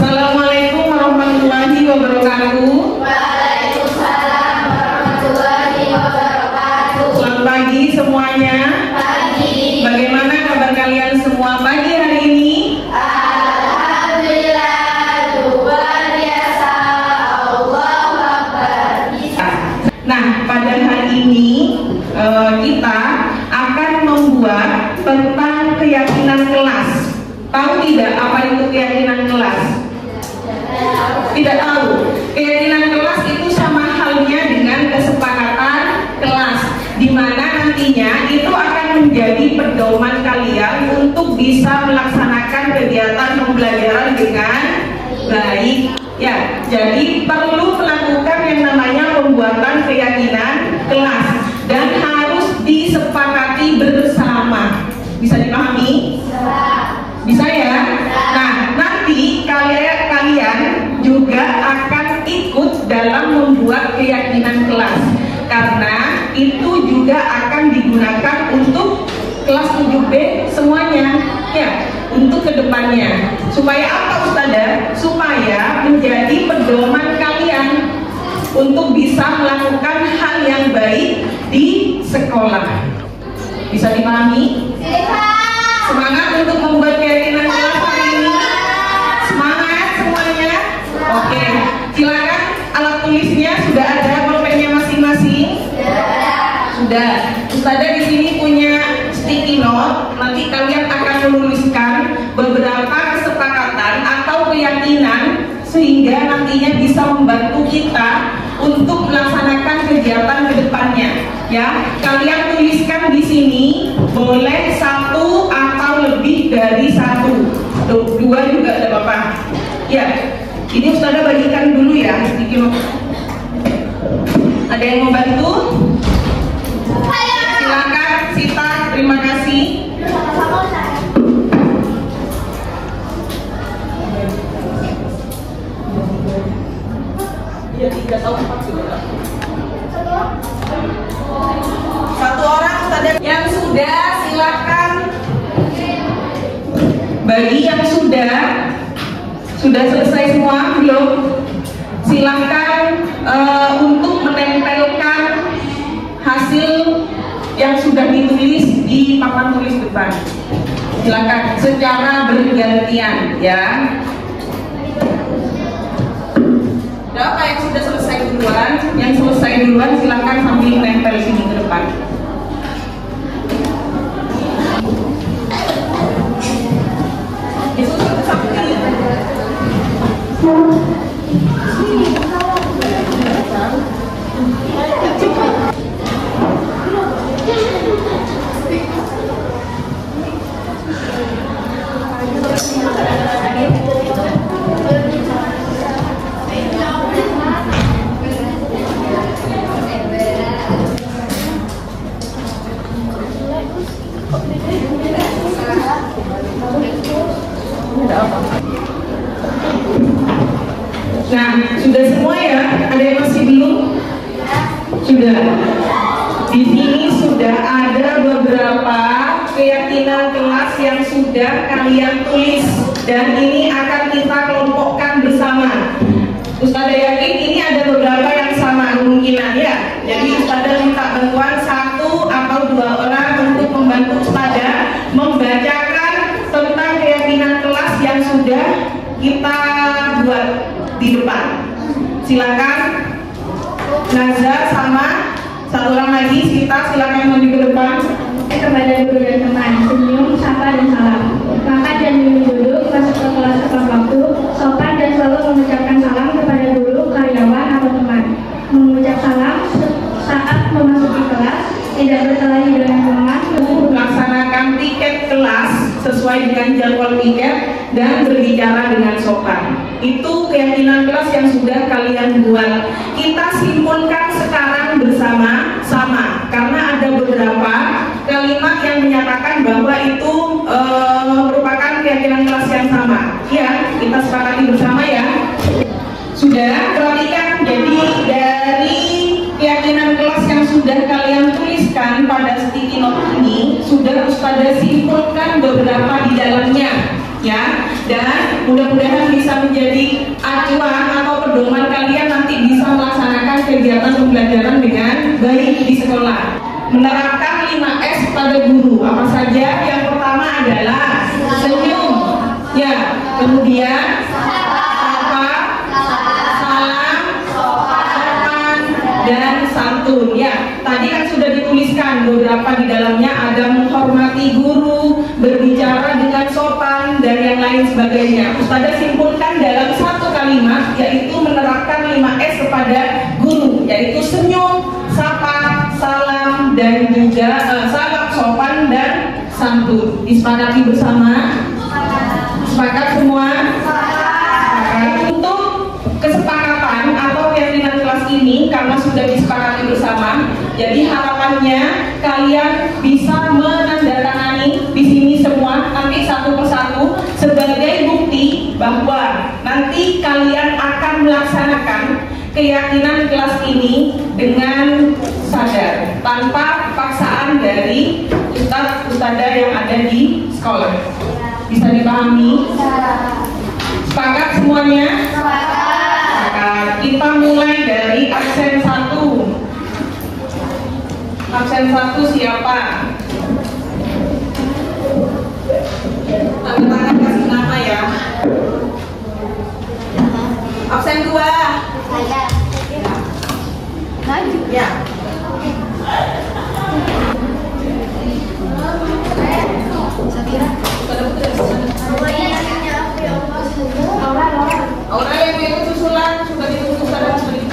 Assalamualaikum warahmatullahi wabarakatuh. Waalaikumsalam warahmatullahi wabarakatuh. Selamat pagi semuanya. Pagi. Bagaimana kabar kalian semua pagi hari ini? Alhamdulillah, luar biasa. Allahu Akbar. Nah, pada hari ini kita akan membuat tentang keyakinan kelas. Tahu tidak apa itu keyakinan kelas? Tidak tahu. Keyakinan kelas itu sama halnya dengan kesepakatan kelas, di mana nantinya itu akan menjadi pedoman kalian untuk bisa melaksanakan kegiatan pembelajaran dengan baik. Ya, jadi perlu melakukan yang namanya pembuatan keyakinan kelas dan harus disepakati bersama. Bisa dipahami? Bisa ya? Nah, nanti kalian juga akan ikut dalam membuat keyakinan kelas, karena itu juga akan digunakan untuk kelas 7B semuanya, ya, untuk kedepannya. Supaya apa, Ustazah? Supaya menjadi pedoman kalian untuk bisa melakukan hal yang baik di sekolah. Bisa dipahami? Semangat untuk membuat keyakinan kelas hari ini. Semangat semuanya. Oke, silakan alat tulisnya sudah ada, pulpennya masing-masing. Sudah. Ustazah di sini punya sticky note. Nanti kalian akan menuliskan beberapa kesepakatan atau keyakinan sehingga nantinya bisa membantu kita untuk melaksanakan kegiatan ke depannya. Ya, kalian tuliskan di sini boleh satu atau lebih dari satu. Dua juga ada Bapak. Ya, ini Ustazah bagikan dulu ya. Ada yang mau bantu? Silakan Sita, terima kasih. Ya, 3 tahun 4 juga. Satu orang Ustazah. Yang sudah silakan. Bagi yang sudah selesai semua belum? Silakan untuk menempelkan hasil yang sudah ditulis di papan tulis depan. Silakan secara bergantian ya. Apa yang sudah selesai duluan? Yang selesai duluan silakan sambil menempel sini ke depan. Nah, sudah semua ya? Ada yang masih belum? Sudah. Di sini sudah ada beberapa keyakinan kelas yang sudah kalian tulis dan ini akan kita kelompokkan bersama. Ustazah yakin ini ada beberapa yang sama kemungkinan ya. Jadi Ustazah minta bantuan 1 atau 2 orang untuk membantu Ustazah membacakan tentang keyakinan kelas yang sudah kita buat di depan. Silakan Naza sama 1 orang lagi kita, silakan maju ke depan. Kepada guru dan teman, senyum, sapa dan salam. Maka jangan minum duduk, masuk ke kelas tepat waktu, sopan dan selalu mengucapkan salam kepada guru, karyawan atau teman. Mengucap salam saat memasuki kelas, tidak berkelahi dengan teman. Melaksanakan tiket kelas sesuai dengan jadwal tiket dan berbicara dengan sopan. Itu keyakinan kelas yang sudah kalian buat. Kita simpulkan sekarang bersama-sama karena ada beberapa kalimat yang menyatakan bahwa itu merupakan keyakinan kelas yang sama. Ya, kita sepakati bersama ya. Sudah, perhatikan. Jadi dari keyakinan kelas yang sudah kalian tuliskan pada sticky note ini sudah Ustazah simpulkan beberapa di dalamnya, ya. Dan mudah-mudahan bisa menjadi menjadi acuan atau pedoman kalian nanti bisa melaksanakan kegiatan pembelajaran dengan baik di sekolah. Menerapkan 5S pada guru. Apa saja? Yang pertama adalah senyum. Ya, kemudian sapa, salam, sopan, dan santun. Ya, tadi kan sudah dituliskan beberapa di dalamnya, ada menghormati guru, berbicara dengan sopan, dan yang lain sebagainya. Ustazah simpulkan dalam satu kalimat, yaitu menerapkan 5S kepada guru, yaitu senyum, sapa, salam, dan juga salam, sopan, dan santun. Disepakati bersama? Sepakat semua? Untuk kesepakatan atau keyakinan kelas ini, karena sudah disepakati bersama, jadi harapannya kalian bisa menandatangani di sini semua nanti satu persatu sebagai bukti bahwa nanti kalian akan melaksanakan keyakinan kelas ini dengan sadar, tanpa paksaan dari ustaz-ustazah yang ada di sekolah. Bisa dipahami? Sepakat semuanya? Sepakat. Kita mulai dari absen 1. Absen 1 siapa? Tanda tangan kasih nama ya. Absen 2. Ya. Aura yang ikut susulan sudah ditutup pada hari.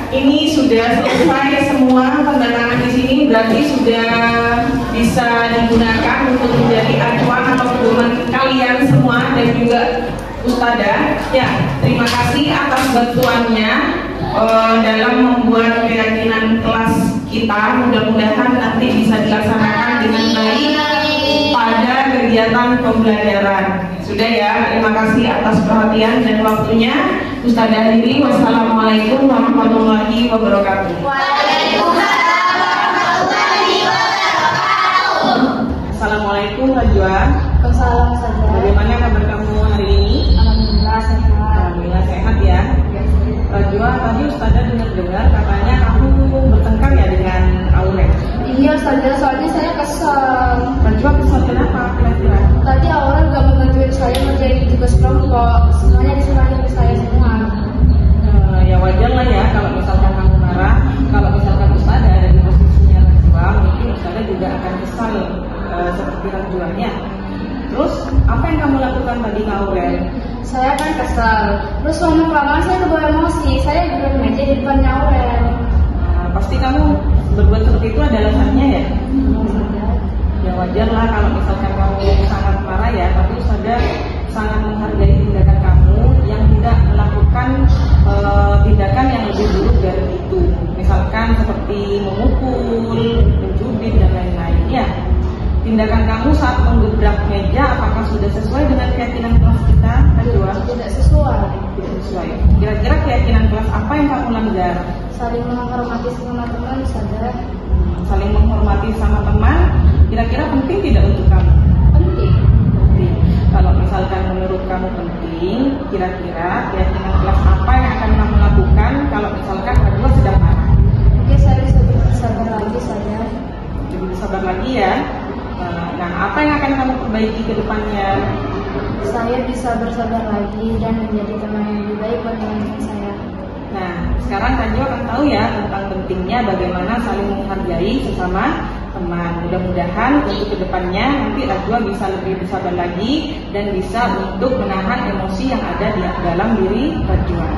Ini sudah selesai semua tanda tangan di sini, berarti sudah bisa digunakan untuk menjadi acuan atau pedoman kalian semua dan juga ustazah. Ya, terima kasih atas bantuannya dalam membuat keyakinan kelas kita. Mudah-mudahan nanti bisa dilaksanakan dengan baik pada kegiatan pembelajaran. Sudah ya, terima kasih atas perhatian dan waktunya. Ustazah Riri, wassalamualaikum warahmatullahi wabarakatuh. Waalaikumsalam warahmatullahi wabarakatuh. Assalamualaikum Najwa. Salam saja. Bagaimana kabar kamu hari ini? Alhamdulillah sehat. Alhamdulillah sehat ya. Najwa, tadi Ustazah dengar katanya kamu bertengkar ya dengan Aurel. Iya saja, soalnya saya kesal. Najwa kesal kenapa kira-kira? Tadi Aurel gak membantuin saya ngerjain tugas kelompok, semuanya diserahin ke saya semua. Ya wajar lah ya kalau misalkan kamu marah. Kalau misalkan Ustazah ada di posisinya Najwa, mungkin Ustazah juga akan kesal seperti Najwanya. Terus apa yang kamu lakukan tadi ke Aurel? Saya kan kesal, terus lama-kelamaan saya kebawa emosi, saya duduk meja di depannya Aurel. Pasti kamu berbuat seperti itu ada alasannya ya? Ya wajar lah kalau misalkan kamu sangat marah ya, tapi Ustazah sangat menghargai tindakan kamu yang tidak melakukan tindakan yang lebih buruk dari itu. Misalkan seperti memukul, mencubit dan lain-lain ya. Tindakan kamu saat menggebrak meja apakah sudah sesuai dengan keyakinan kelas kita, Najwa? Tidak sesuai. Tidak sesuai. Kira-kira keyakinan kelas apa yang kamu langgar? Saling menghormati sama teman saja. Saling menghormati sama teman, kira-kira penting tidak untuk kamu? Penting. Penting. Kalau misalkan menurut kamu penting, kira-kira keyakinan kelas apa yang akan kamu lakukan kalau misalkan Najwa sedang marah? Oke, saya bisa bersabar lagi saja. Jadi bersabar lagi ya. Nah, apa yang akan kamu perbaiki ke depannya? Saya bisa bersabar lagi dan menjadi teman yang lebih baik buat teman-teman saya. Nah, sekarang Najwa akan tahu ya tentang pentingnya bagaimana saling menghargai sesama teman. Mudah-mudahan untuk kedepannya nanti Najwa bisa lebih bersabar lagi dan bisa untuk menahan emosi yang ada di dalam diri Najwa.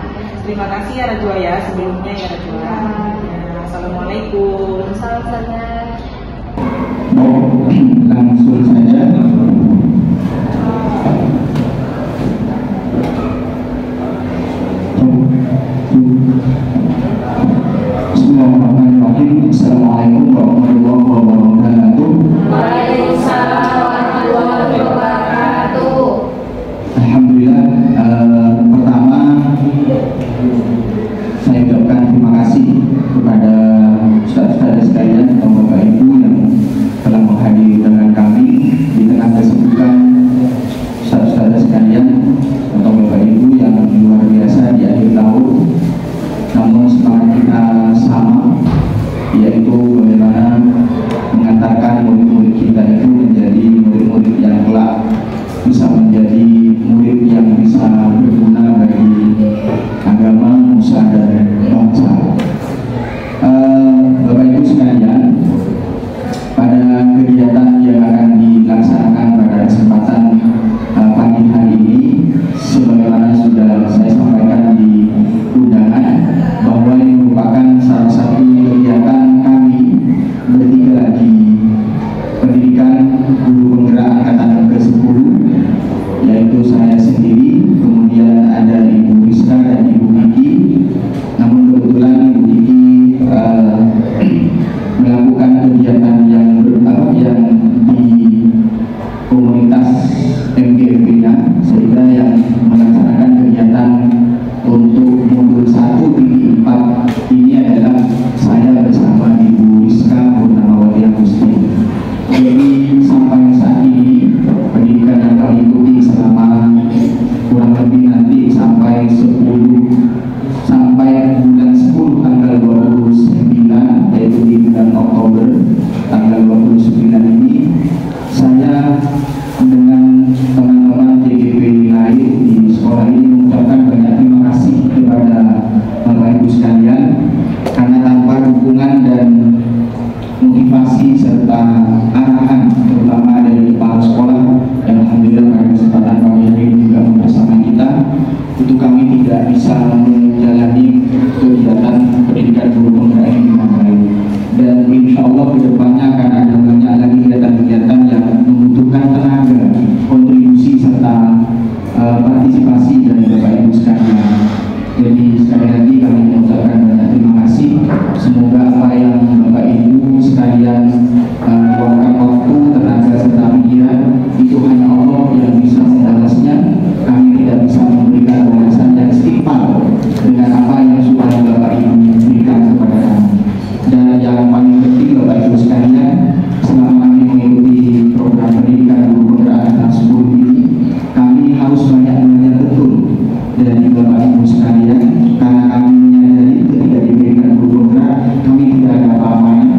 Terima kasih ya Najwa ya sebelumnya ya Najwa. Ya, assalamualaikum. Salam saja. Langsung saja bisa menjalani kegiatan pendidikan guru penggerak ini dengan baik. Dan insya Allah kedepannya akan ada banyak lagi kegiatan-kegiatan yang membutuhkan tenaga, kontribusi serta partisipasi dari Bapak Ibu sekalian. Jadi sekali lagi kami mengucapkan banyak terima kasih. Semoga apa yang Bapak Ibu sekalian luangkan waktu, tenaga serta pikiran itu hanya Allah yang bisa membalasnya. Kami tidak bisa memberikan balasan yang setimpal dengan apa yang sudah Bapak Ibu berikan kepada kami. Dan yang paling penting Bapak Ibu sekalian, selama kami mengikuti program pendidikan guru penggerak anak 10 ini, kami harus banyak belajar betul dari Bapak Ibu sekalian, karena kami menyadari ketika diberikan guru penggerak kami tidak ada apa-apanya,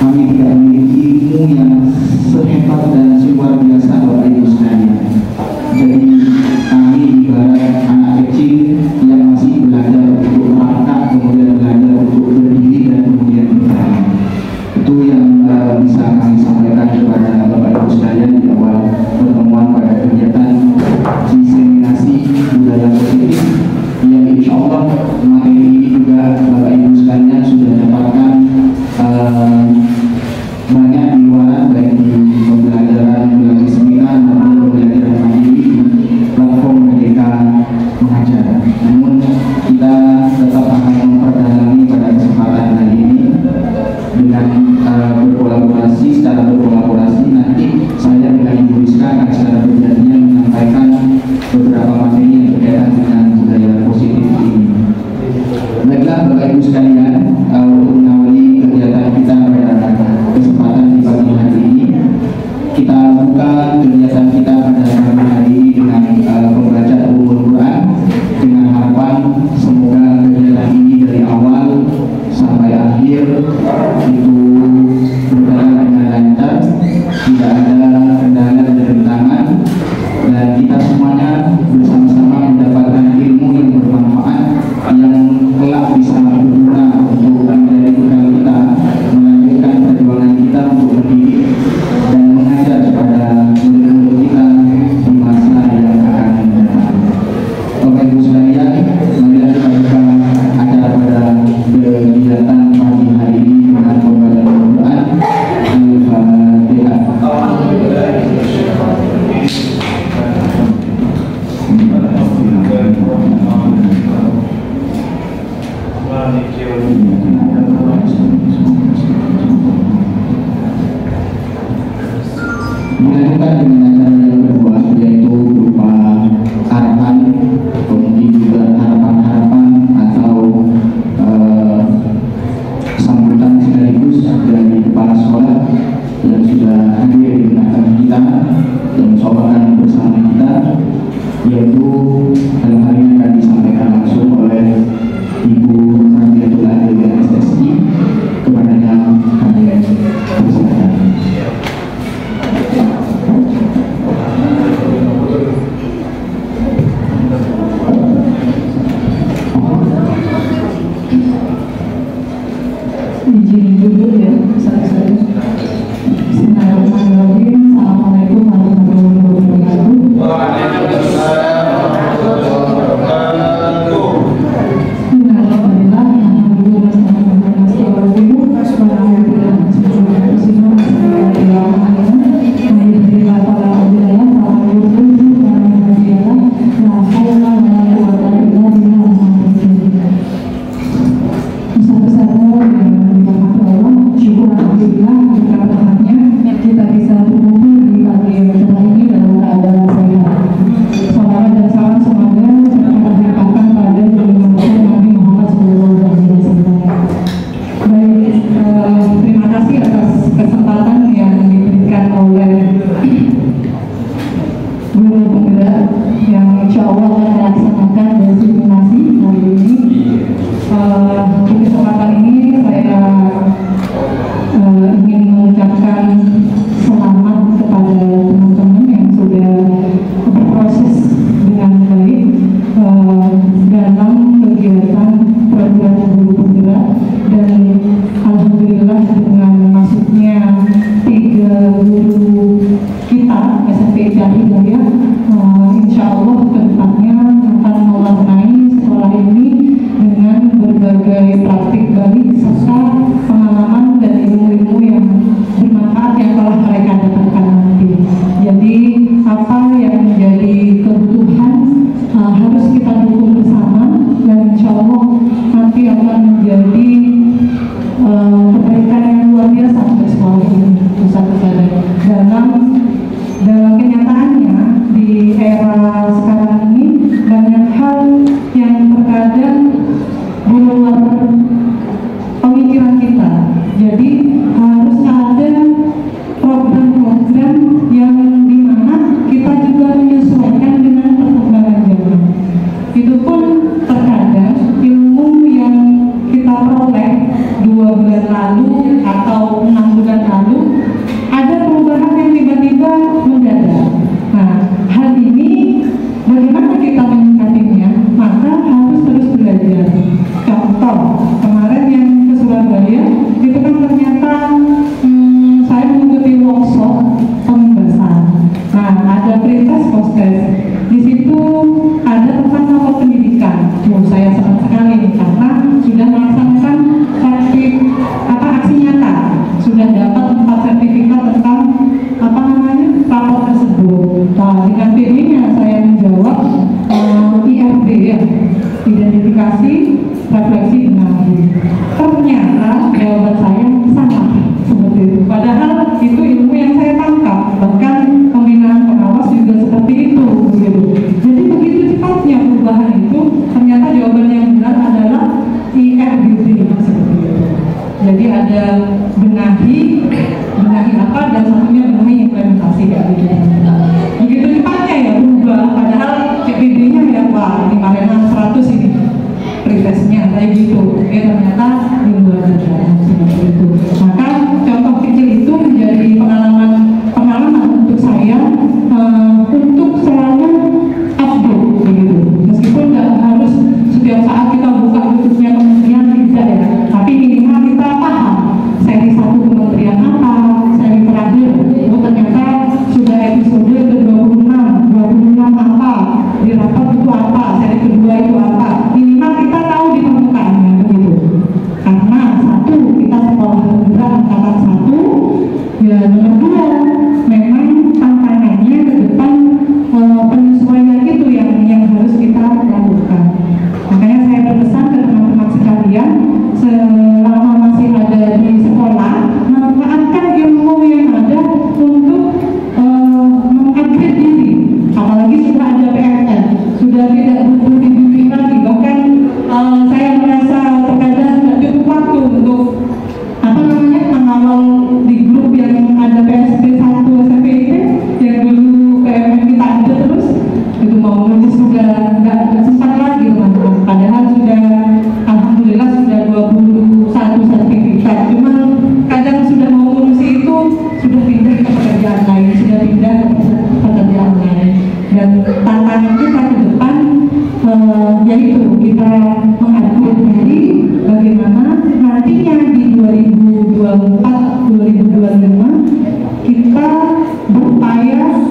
kami tidak memiliki ilmu yang sehebat dan luar biasa Bapak Ibu sekalian. Jadi kami ibarat anak kecil yang masih belajar untuk merangkak, kemudian belajar untuk berdiri dan kemudian berjalan. Itu yang bisa kami sampaikan kepada Bapak Ibu sekalian di awal pertemuan pada kegiatan diseminasi budaya positif yang insya Allah materi ini juga Bapak Ibu sekalian sudah dapatkan banyak di luaran, baik di pembelajaran melalui seminar maupun pembelajaran mandiri di platform Merdeka Mengajar. Namun kita tetap akan memperdalami pada kesempatan hari ini dengan secara berkolaborasi. Nanti saya dengan Ibu Rizka akan secara bergantian menyampaikan beberapa materi yang berkaitan dengan budaya positif ini. Baiklah Bapak Ibu sekalian, untuk mengawali kegiatan kita pada kesempatan di pagi hari ini, kita buka kegiatan kita pada pagi hari ini dengan pembacaan Al-Quran, dengan harapan semoga kegiatan ini dari awal sampai akhir itu berjalan dengan lancar, tidak ada kendala dan rintangan, dan kita semuanya bersama-sama mendapatkan ilmu yang bermanfaat yang kelak bisa berguna untuk menjadi bekal kita melanjutkan perjuangan kita untuk mendidik dan mengajar kepada murid-murid kita di masa yang akan datang. Bapak Ibu sekalian, marilah kita buka acara pada kegiatan pagi hari ini dengan pembacaan Al-Quran. Al-Fatihah. Dilanjutkan dengan acara yang kedua, yaitu berupa harapan, kemudian juga harapan-harapan atau sambutan sekaligus dari kepala sekolah yang sudah hadir di tengah kita dan mencobakan bersama kita, yaitu dalam hal ini akan disampaikan langsung oleh Ibu Rabiatul Adil SSI. Kepadanya kami persilakan. Izin dulu ya, saya. Bismillahirrahmanirrahim. Assalamualaikum warahmatullahi wabarakatuh. Waalaikumsalam warahmatullahi wabarakatuh. Alhamdulillah, kita bisa berkumpul di pagi acara ini dalam keadaan sehat. Salawat dan salam semoga terlimpahkan pada Nabi Muhammad SAW. Baik, terima kasih atas kesempatan yang diberikan oleh guru penggerak yang insya Allah akan melaksanakan diseminasi hari ini. Di kesempatan ini saya ingin mengucapkan selamat kepada teman-teman yang sudah berproses dengan baik dalam kegiatan program guru penggerak, dan alhamdulillah dengan masuknya 3 guru kita SMP Hidayah, insya Allah kedepannya akan mewarnai sekolah ini era sekarang ini banyak hal yang terkadang di luar pemikiran kita. Jadi harus ada program-program yang dimana kita juga menyesuaikan dengan perkembangan zaman. Itu pun terkadang ilmu yang kita peroleh 2 bulan lalu atau 6 bulan lalu ada perubahan yang tiba-tiba mendadak. Nah, hal ini bagaimana kita menyikapinya? Maka harus terus belajar. Contoh, kemarin yang ke Surabaya itu kan ternyata saya mengikuti workshop pembahasan. Nah, ada pre-test post-test. Di situ ada tentang rapor pendidikan. Saya senang sekali nih karena sudah melaksanakan aksi nyata, sudah dapat 4 sertifikat tentang rapor tersebut. Nah, dengan PD-nya saya menjawab IRB ya, identifikasi, refleksi, benahi. Ternyata jawaban saya sama seperti itu. Padahal itu ilmu yang saya tangkap, bahkan pembinaan pengawas juga seperti itu. Gitu. Jadi begitu cepatnya perubahan itu, ternyata jawaban yang benar adalah IRBD seperti itu. Jadi ada benahi apa dan satunya benahi implementasi kayak gitu. Begitu cepatnya ya berubah, padahal CPD-nya ya wah ini kalian 100 ini pretestnya kayak gitu. Ternyata di luar negara seperti itu. Maka contoh kecil itu menjadi pengalaman untuk saya untuk selalu update begitu. Meskipun nggak harus setiap saat kita buka YouTube-nya kementerian tidak ya, tapi minimal kita paham seri 1 kementerian apa, seri terakhir ternyata sudah episode ke-26 apa, di rapat itu apa, seri kedua itu apa, minimal kita tahu di permukaannya begitu. Karena 1 kita sekolah juga angkatan 1 ya, nomor 2 memang tantangannya ke depan penyesuaian itu yang harus kita lakukan. Makanya saya berpesan ke teman-teman sekalian, selama masih ada di sekolah, manfaatkan ilmu yang ada untuk mengupgrade diri. Apalagi sudah ada PNN, sudah tidak butuh dibimbing lagi. Bahkan saya merasa terkadang tidak cukup waktu untuk mengawal di grup yang ada PSP 1 SMP itu, yang dulu PMN kita ada terus, itu mau nulis sudah nggak sempat lagi teman-teman. Padahal sudah alhamdulillah sudah 21 sertifikat. Cuman kadang sudah mau ngurusi itu sudah pindah ke pekerjaan lain, dan tantangan kita ke depan yaitu kita mengupgrade diri bagaimana nantinya di 2024-2025 kita berupaya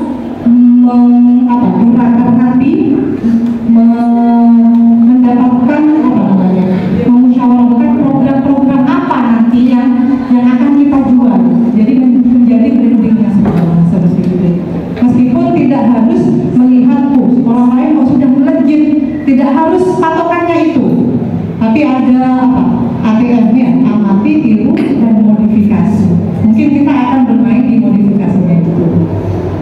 gerakan hati mendapatkan memusyawarahkan program-program apa nanti yang akan kita jual, jadi menjadi brandingnya seperti itu. Meskipun tidak harus melihat orang lain sudah melejit, tidak harus patokannya itu, tapi ada ATM-nya, amati, tiru, dan modifikasi. Mungkin kita akan bermain di modifikasinya itu.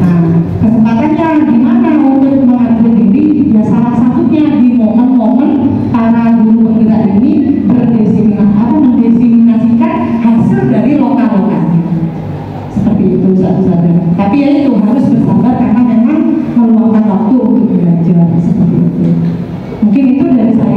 Nah, kesempatannya di mana untuk mengupgrade diri? Ya salah satunya di momen-momen para guru penggerak ini mendesimasikan hasil dari lokal-lokalnya. Seperti itu saja. Tapi ya itu harus bersabar karena memang meluangkan waktu untuk belajar seperti itu. Mungkin itu dari saya.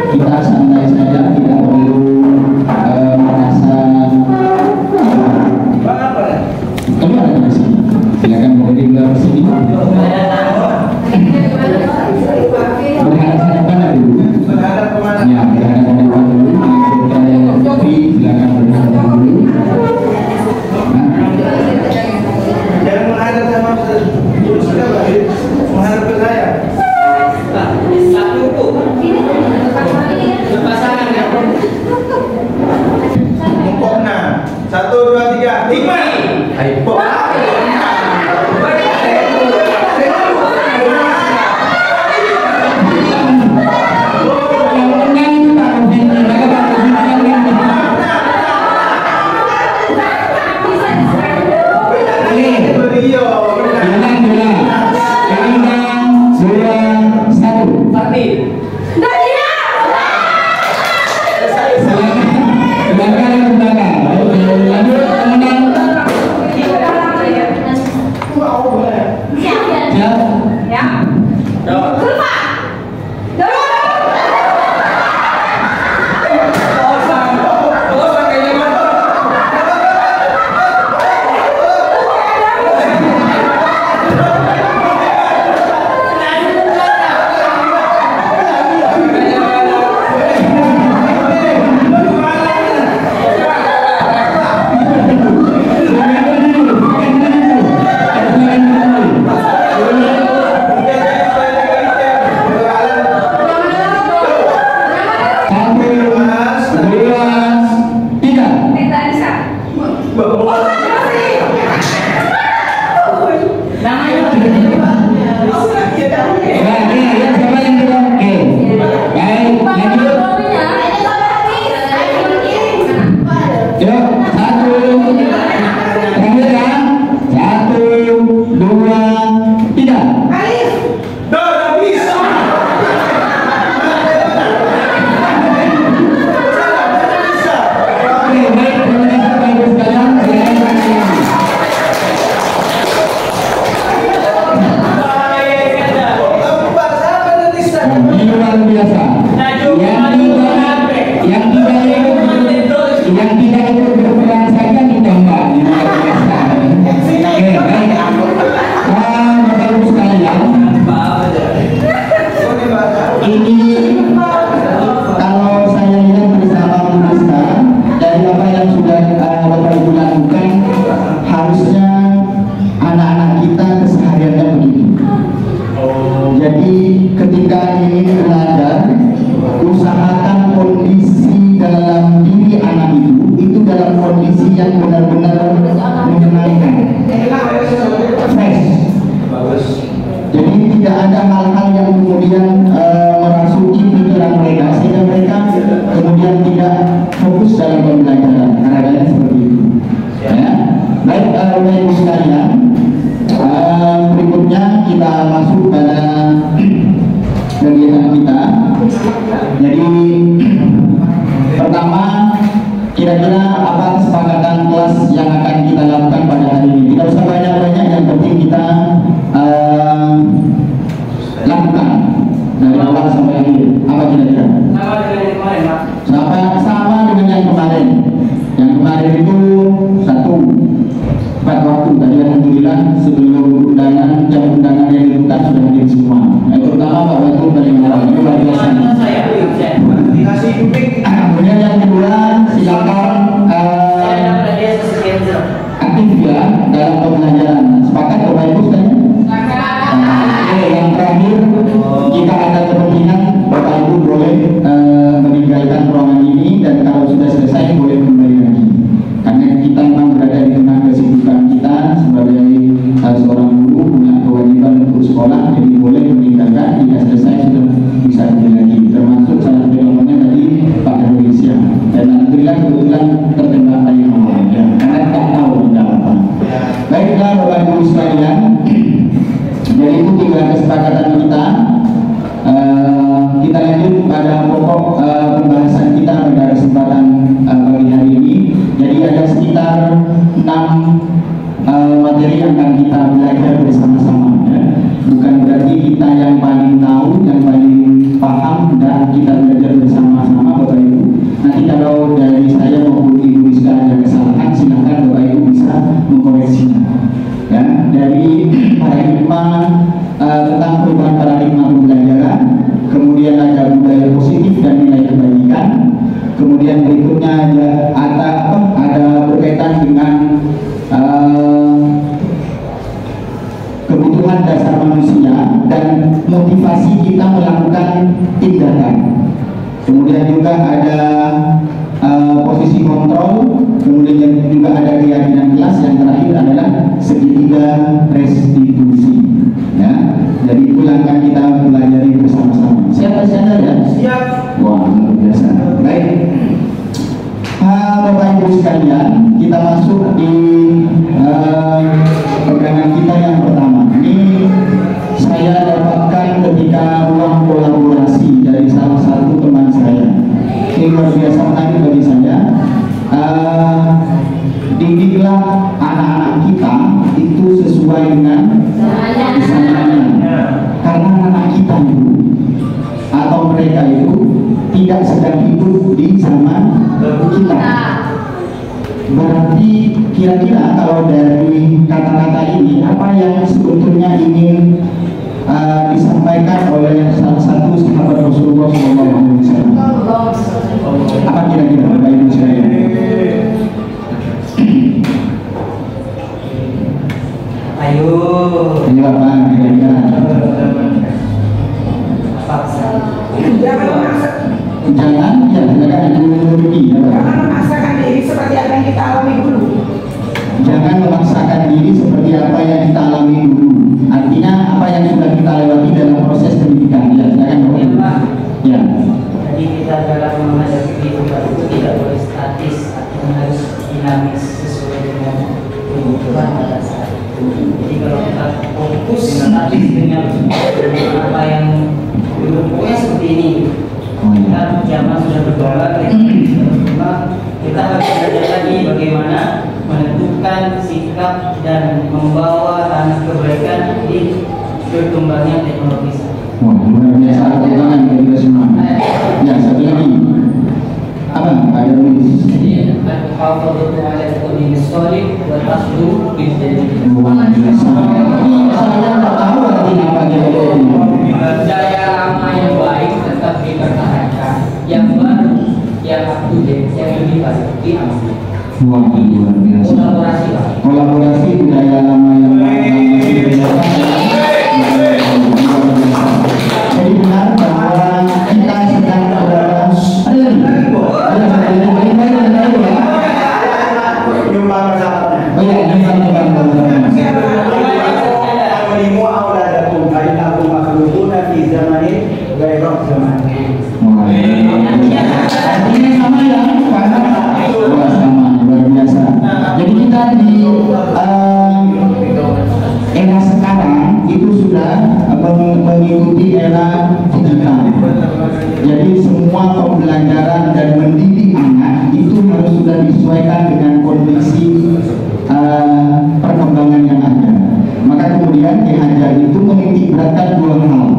kita santai saja, tidak perlu merasa keluar dari sini. Silakan berdiri ke sini. Berhadap mana dulu? Ya, berhadap depan dulu. Tapi silakan berhadap dulu. Jangan menghadap sama sudah balik, menghadap ke saya. Satu pasangan ya. Mukona. 1, 2, 3, 5. Ayo. materi yang akan kita belajar bersama-sama ya. Bukan berarti kita yang paling tahu, yang paling paham dan kita belajar bersama. kemudian berikutnya ada berkaitan dengan kebutuhan dasar manusia dan motivasi kita melakukan tindakan. Kemudian juga ada posisi kontrol, kemudian juga ada keyakinan kelas, yang terakhir adalah segitiga restitusi. Ya, jadi itu langkah kita pelajari bersama-sama. Siapa saja ya? Siap. Wah, luar biasa. Baik. Bapak Ibu sekalian, kita masuk di pegangan kita yang pertama. Ini saya dapatkan ketika ruang kolaborasi dari salah satu teman saya. Ini luar biasa menarik bagi saya. Didiklah anak-anak kita itu sesuai dengan zamannya. Karena anak kita itu atau mereka itu tidak sedang hidup di zaman kita. Berarti kira-kira kalau dari kata-kata ini apa yang sebetulnya ingin disampaikan oleh salah satu sahabat Rasulullah SAW? Apa kira-kira Bapak Ibu sekalian? Ayo. Ini Bapak kira-kira. Jangan, ya silakan Ibu. Jangan memaksakan diri seperti apa yang kita alami dulu. Jangan memaksakan diri seperti apa yang kita alami dulu. Artinya apa yang sudah kita lewati dalam proses pendidikan. Ya, silakan Bapak. Ya. Jadi kita dalam menghadapi kehidupan itu tidak boleh statis, artinya harus dinamis sesuai dengan kebutuhan pada saat itu. Jadi kalau kita fokus statis dengan apa yang dulu pokoknya seperti ini, kan zaman sudah berubah, kita harus belajar lagi bagaimana menentukan sikap dan membawa tanah kebaikan di berkembangnya teknologi. Wah, luar biasa, tangan dari kita semua. Ya, satu lagi. Apa? Ada tulis. Jadi, al-hafadhatu 'ala al-qawli as-salih wa tasdu bil jadid. Luar biasa. Ini saya tak tahu artinya apa dia. Daya lama yang baik tetap dipertahankan, yang baru, yang up to date, yang lebih baik diambil. Wah, luar biasa. Kolaborasi, Pak. Kolaborasi budaya lama yang jadi benar bahwa kita sedang berada. Artinya sama ya, sama luar biasa. Jadi kita di era sekarang itu sudah mengikuti era digital. Jadi semua pembelajaran dan mendidik anak itu harus sudah disesuaikan dengan kondisi perkembangan yang ada. Maka kemudian diajar itu menitik beratkan dua hal.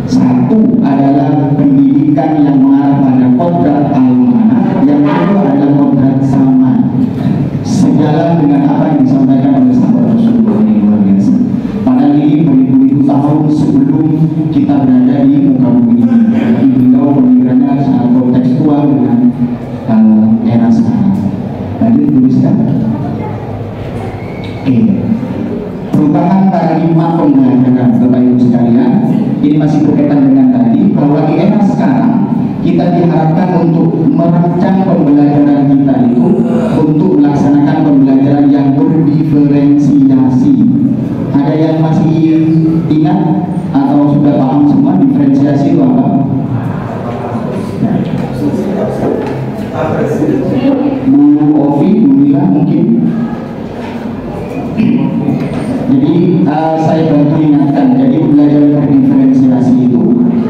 Satu adalah pendidikan yang mengarah pada kodrat al-mana, yang kedua adalah kodrat zaman. Sejalan dengan apa yang disampaikan oleh sahabat Rasulullah ini luar biasa. Padahal ini beribu-ribu tahun sebelum kita berada di muka bumi ini. Beliau pemikirannya sangat kontekstual dengan era sekarang. Tadi tuliskan. Perubahan paradigma pembelajaran, Bapak Ibu sekalian, ini masih berkaitan dengan tadi bahwa di era sekarang kita diharapkan untuk merancang pembelajaran kita itu untuk melaksanakan pembelajaran yang berdiferensiasi. Ada yang masih ingat atau sudah paham semua diferensiasi itu apa? Bu Ovi, Bu Mila mungkin. Jadi saya bantu ingatkan. Jadi belajar berdiferensiasi itu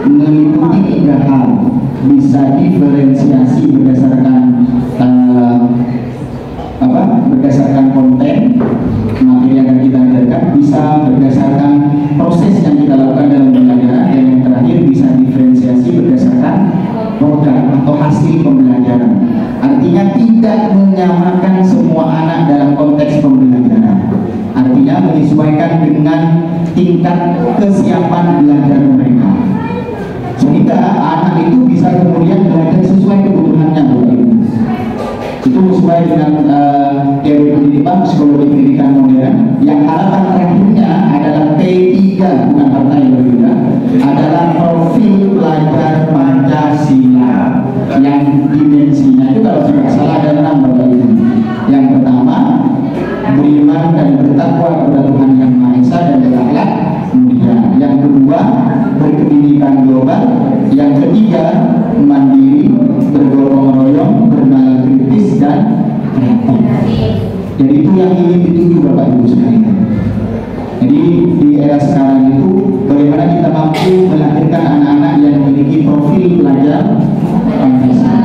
meliputi 3 hal. Bisa diferensiasi berdasarkan berdasarkan konten materi yang akan kita ajarkan, bisa berdasarkan proses yang kita lakukan dalam pembelajaran, dan yang terakhir bisa diferensiasi berdasarkan produk atau hasil pembelajaran. Artinya tidak menyamakan semua anak dalam konteks pembelajaran. Artinya menyesuaikan dengan tingkat kesiapan belajar mereka, sehingga anak itu bisa kemudian belajar sesuai kebutuhannya. sesuai dengan teori pendidikan psikologi pendidikan modern, yang harapan terakhirnya adalah P3, bukan partai yang berbeda, adalah profil pelajar Pancasila, yang dimensinya itu kalau tidak salah ada 6 Bapak Ibu. Yang pertama, beriman dan bertakwa kepada Tuhan Yang Maha Esa dan berakhlak mulia. Yang kedua, berpendidikan global. Yang ketiga, mandiri, bergotong royong, bernalar kritis dan kreatif. Jadi itu yang ingin dituju Bapak Ibu sekalian. Jadi di era sekarang itu bagaimana kita mampu melahirkan anak-anak yang memiliki profil pelajar Pancasila.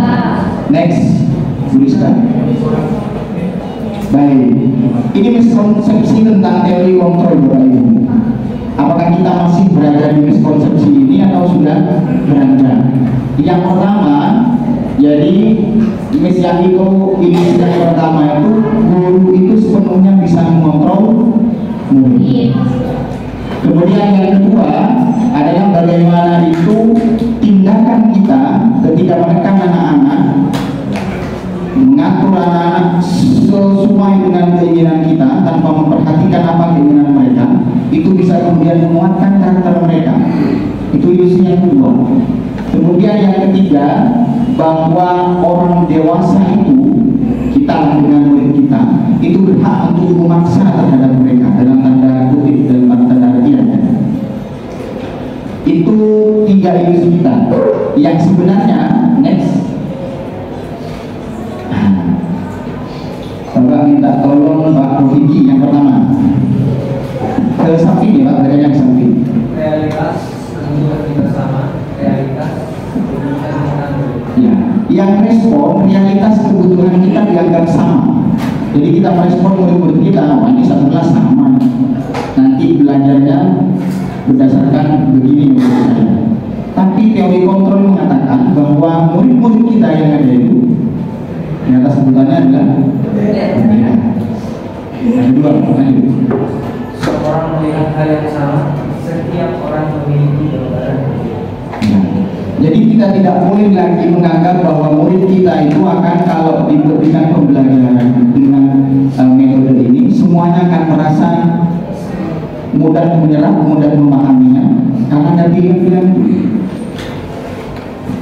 Next, Bu Rizka. Baik, ini miskonsepsi tentang teori kontrol Bapak Ibu. Apakah kita masih berada di miskonsepsi ini atau sudah beranjak? Yang pertama, jadi Miss Yahiko ini yang pertama itu guru itu sepenuhnya bisa mengontrol murid. Kemudian yang kedua adalah bagaimana itu tindakan kita ketika menekan anak-anak, mengatur anak-anak sesuai dengan keinginan kita tanpa memperhatikan apa keinginan mereka, itu bisa kemudian menguatkan karakter mereka. Itu ilusi yang kedua. Kemudian yang ketiga, bahwa orang dewasa itu, kita dengan murid kita, itu berhak untuk memaksa terhadap mereka dalam tanda kutip, dalam tanda artian. Itu 3 ilusi kita yang sebenarnya. Next, Bapak minta tolong Pak Rofiki yang pertama ke samping ya Pak, adanya yang samping. Realitas untuk kita sama, realitas ya, yang respon realitas kebutuhan kita dianggap sama. Jadi kita merespon murid-murid kita, wah ini satu kelas sama, nanti belajarnya berdasarkan begini menurut saya. Tapi teori kontrol mengatakan bahwa murid-murid kita yang ada itu realitas kebutuhannya adalah berbeda. Yang kedua, lanjut. seorang melihat hal yang sama, setiap orang memiliki gambaran. Jadi kita tidak boleh lagi menganggap bahwa murid kita itu akan, kalau diberikan pembelajaran dengan metode ini, semuanya akan merasa mudah menyerap, mudah memahaminya, karena ada pilihan-pilihan.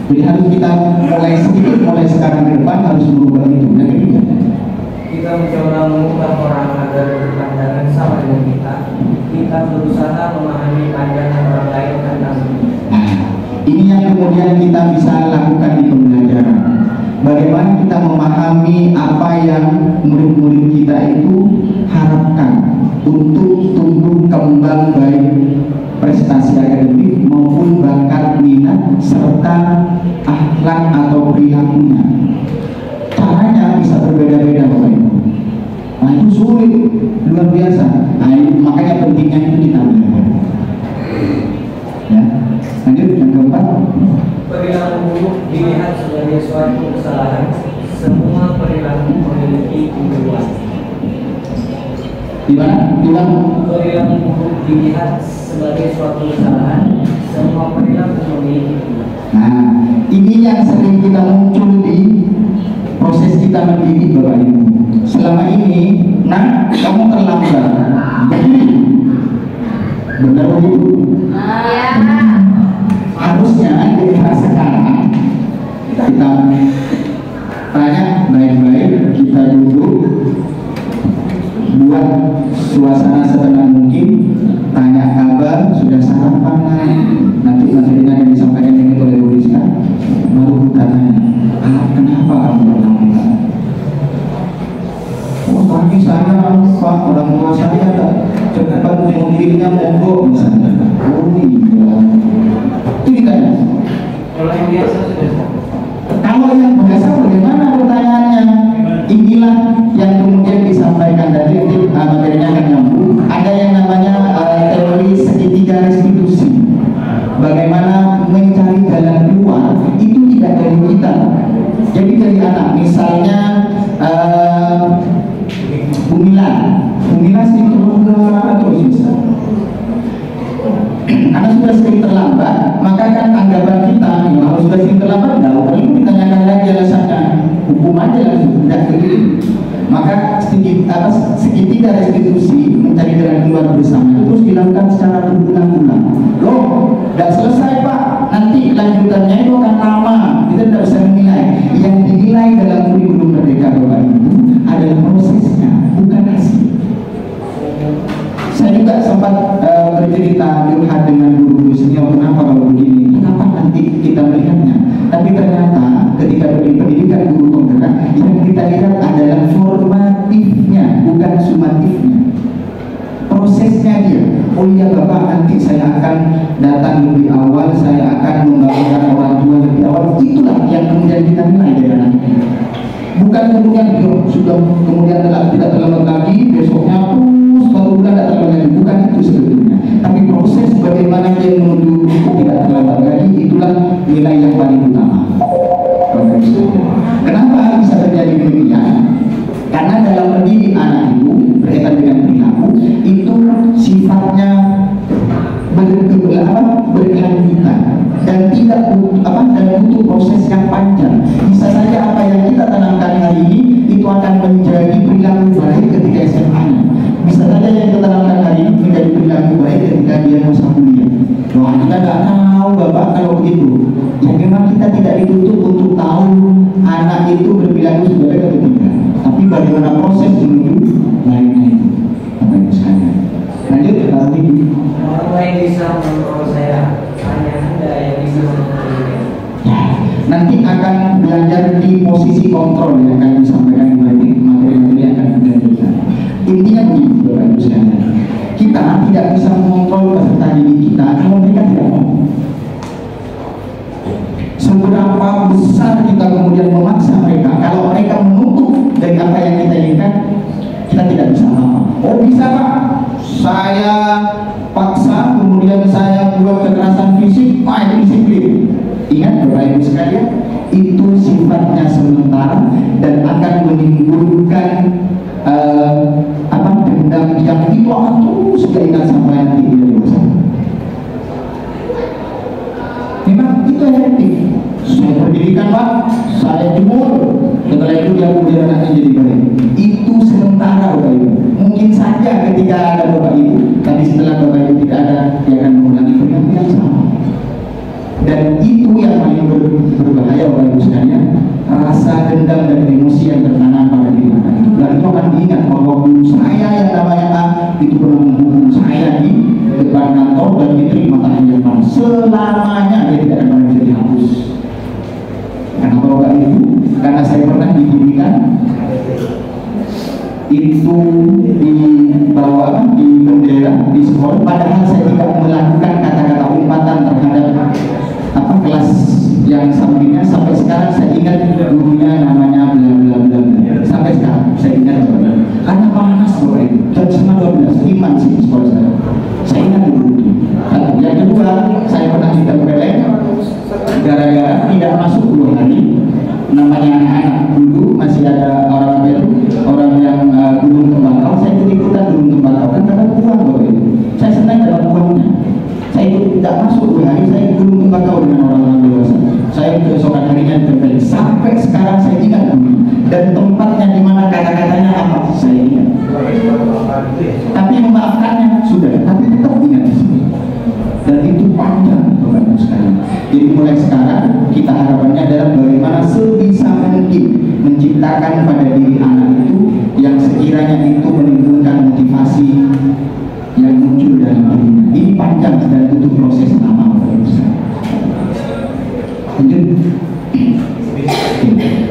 Jadi harus kita mulai sedikit, mulai sekarang ke depan harus berubah itu. Kita mencoba mengubah orang agar berpandangan sama dengan kita. Kita berusaha memahami pandangan orang lain tentang ini yang kemudian kita bisa lakukan di pembelajaran. Bagaimana kita memahami apa yang murid-murid kita itu harapkan untuk tumbuh kembang baik prestasi akademik maupun bakat minat serta akhlak atau perilakunya. Caranya bisa berbeda-beda Bapak Ibu. Nah itu sulit, luar biasa. Nah, makanya pentingnya itu kita belajar. Ya, lanjut yang keempat. perilaku buruk dilihat sebagai suatu kesalahan. Semua perilaku memiliki tujuan. Di mana? Perilaku buruk dilihat sebagai suatu kesalahan. Semua perilaku memiliki tujuan. Nah, ini yang sering kita muncul di proses kita mendidik Bapak Ibu. Selama ini, nah kamu terlambat. Begini, benar Bu? Harusnya di era sekarang kita tanya baik-baik, kita duduk, buat suasana setenang mungkin, tanya kabar, sudah sarapan, nanti materinya yang disampaikan ini oleh Bu Rizka, baru tanya, kenapa kamu terlambat? Oh tadi saya Pak, orang tua saya cepat mobilnya mogok misalnya. Oh iya, itu ditanya. Kalau yang biasa sudah. Kalau yang biasa bagaimana pertanyaannya? Inilah yang kemudian disampaikan dari materinya akan nyambung. Ada yang namanya teori segitiga restitusi. Bagaimana mencari jalan keluar itu tidak dari kita. Jadi dari anak, misalnya Bumila sih terus bisa. Karena sudah sering terlambat, maka kan anggapan kita, kalau sudah sering terlambat, tidak perlu ditanyakan lagi alasannya. hukum aja langsung, tidak begitu. Maka segitiga restitusi mencari jalan keluar bersama itu terus dilakukan secara berulang-ulang. Loh, tidak selesai Pak, nanti lanjutannya itu akan lama, kita tidak bisa menilai. Yang dinilai dalam kurikulum Merdeka Bapak Ibu adalah prosesnya, bukan hasil. Saya juga sempat bercerita curhat dengan guru senior, kenapa kalau begini, kenapa nanti kita melihatnya. Tapi ternyata ketika pendidikan guru penggerak, yang kita lihat adalah formatifnya, bukan sumatifnya. Prosesnya dia. Oh iya Bapak, nanti saya akan datang lebih awal, saya akan membangunkan orang tua lebih awal. Itulah yang kemudian kita nilai dari anak. Bukan kemudian sudah kemudian tidak terlambat lagi, besoknya terus baru bulan tidak terlambat lagi. Bukan itu sebetulnya. Tapi proses bagaimana dia menuju tidak terlambat lagi, itulah nilai yang paling utama. Kenapa bisa terjadi demikian? Karena dalam mendidik anak itu berkaitan dengan perilaku itu sifatnya berkelanjutan dan tidak dan butuh proses yang panjang. Bisa saja apa yang kita tanamkan hari ini itu akan menjadi perilaku baik ketika SMA-nya. Bisa saja yang kita tanamkan hari ini menjadi perilaku baik ketika dia masa kuliah. Wah, kita nggak tahu Bapak kalau begitu. Ya memang kita tidak dituntut untuk tahu anak itu berperilaku sebagai ketiga. Tapi bagaimana proses menuju lainnya itu, Bapak Ibu sekalian. Lanjut kita lagi. Orang yang bisa mengontrol saya, hanya Anda yang bisa mengontrol saya. Ya, nanti akan belajar di posisi kontrol yang akan disampaikan di materi-materi yang akan dilanjutkan. Intinya begini Bapak Ibu sekalian, kita tidak bisa mengontrol peserta didik kita kalau mereka tidak mau. Seberapa besar kita kemudian memaksa mereka, kalau mereka menuntut dari apa yang kita inginkan, kita tidak bisa apa-apa. Oh bisa Pak, saya paksa kemudian saya buat kekerasan fisik, itu disiplin. Ingat Bapak Ibu sekalian, itu sifatnya sementara dan akan menimbulkan dendam yang itu akan terus diingat sampai nanti dia dewasa. Memang itu efektif. Saya pendidikan Pak, saya jemur, setelah itu dia kemudian anaknya jadi baik. Itu sementara Bapak Ibu. Mungkin saja ketika ada Bapak Ibu, tapi setelah Bapak Ibu tidak ada, dia akan mengulangi perilaku yang sama. Dan itu yang paling berbahaya Bapak Ibu sekalian, rasa dendam dan emosi yang tertanam pada diri anak itu. Dan itu akan diingat bahwa guru saya yang namanya A itu pernah menghukum saya di depan kantor dan diterima matahari yang panas. Selamanya dia tidak akan pernah bisa dihapus. Kenapa Bapak Ibu? Karena saya pernah dididikan itu dibawa di bendera di sekolah, padahal saya tidak melakukan kata-kata umpatan terhadap kelas yang sampingnya. Sampai sekarang saya ingat gurunya namanya bla bla bla. Sampai sekarang saya ingat karena panas Bapak Ibu. Jam 12 iman sih di sekolah saya ingat dulu. Yang kedua, saya pernah ditempeleng gara-gara tidak masuk 2 hari. Namanya anak-anak dulu masih ada orang yang gulung tembakau, saya ikut-ikutan gulung tembakau kan dapat uang Bapak Ibu. Saya senang dapat uangnya. Saya ikut tidak masuk 2 hari, saya gulung tembakau dengan orang-orang dewasa. Saya keesokan harinya ditempeleng. Sampai sekarang saya ingat dulu. Dan tempatnya di mana, kata-katanya apa saya ingat. Tapi memaafkannya sudah, tapi tetap ingat di sini. Dan itu panjang Bapak Ibu sekalian. Jadi mulai sekarang kita harapannya adalah bagaimana sebisa mungkin menciptakan pada diri anak itu yang sekiranya itu menimbulkan motivasi yang muncul dalam dirinya. Ini panjang dan butuh proses lama Bapak Ibu sekalian. Lanjut.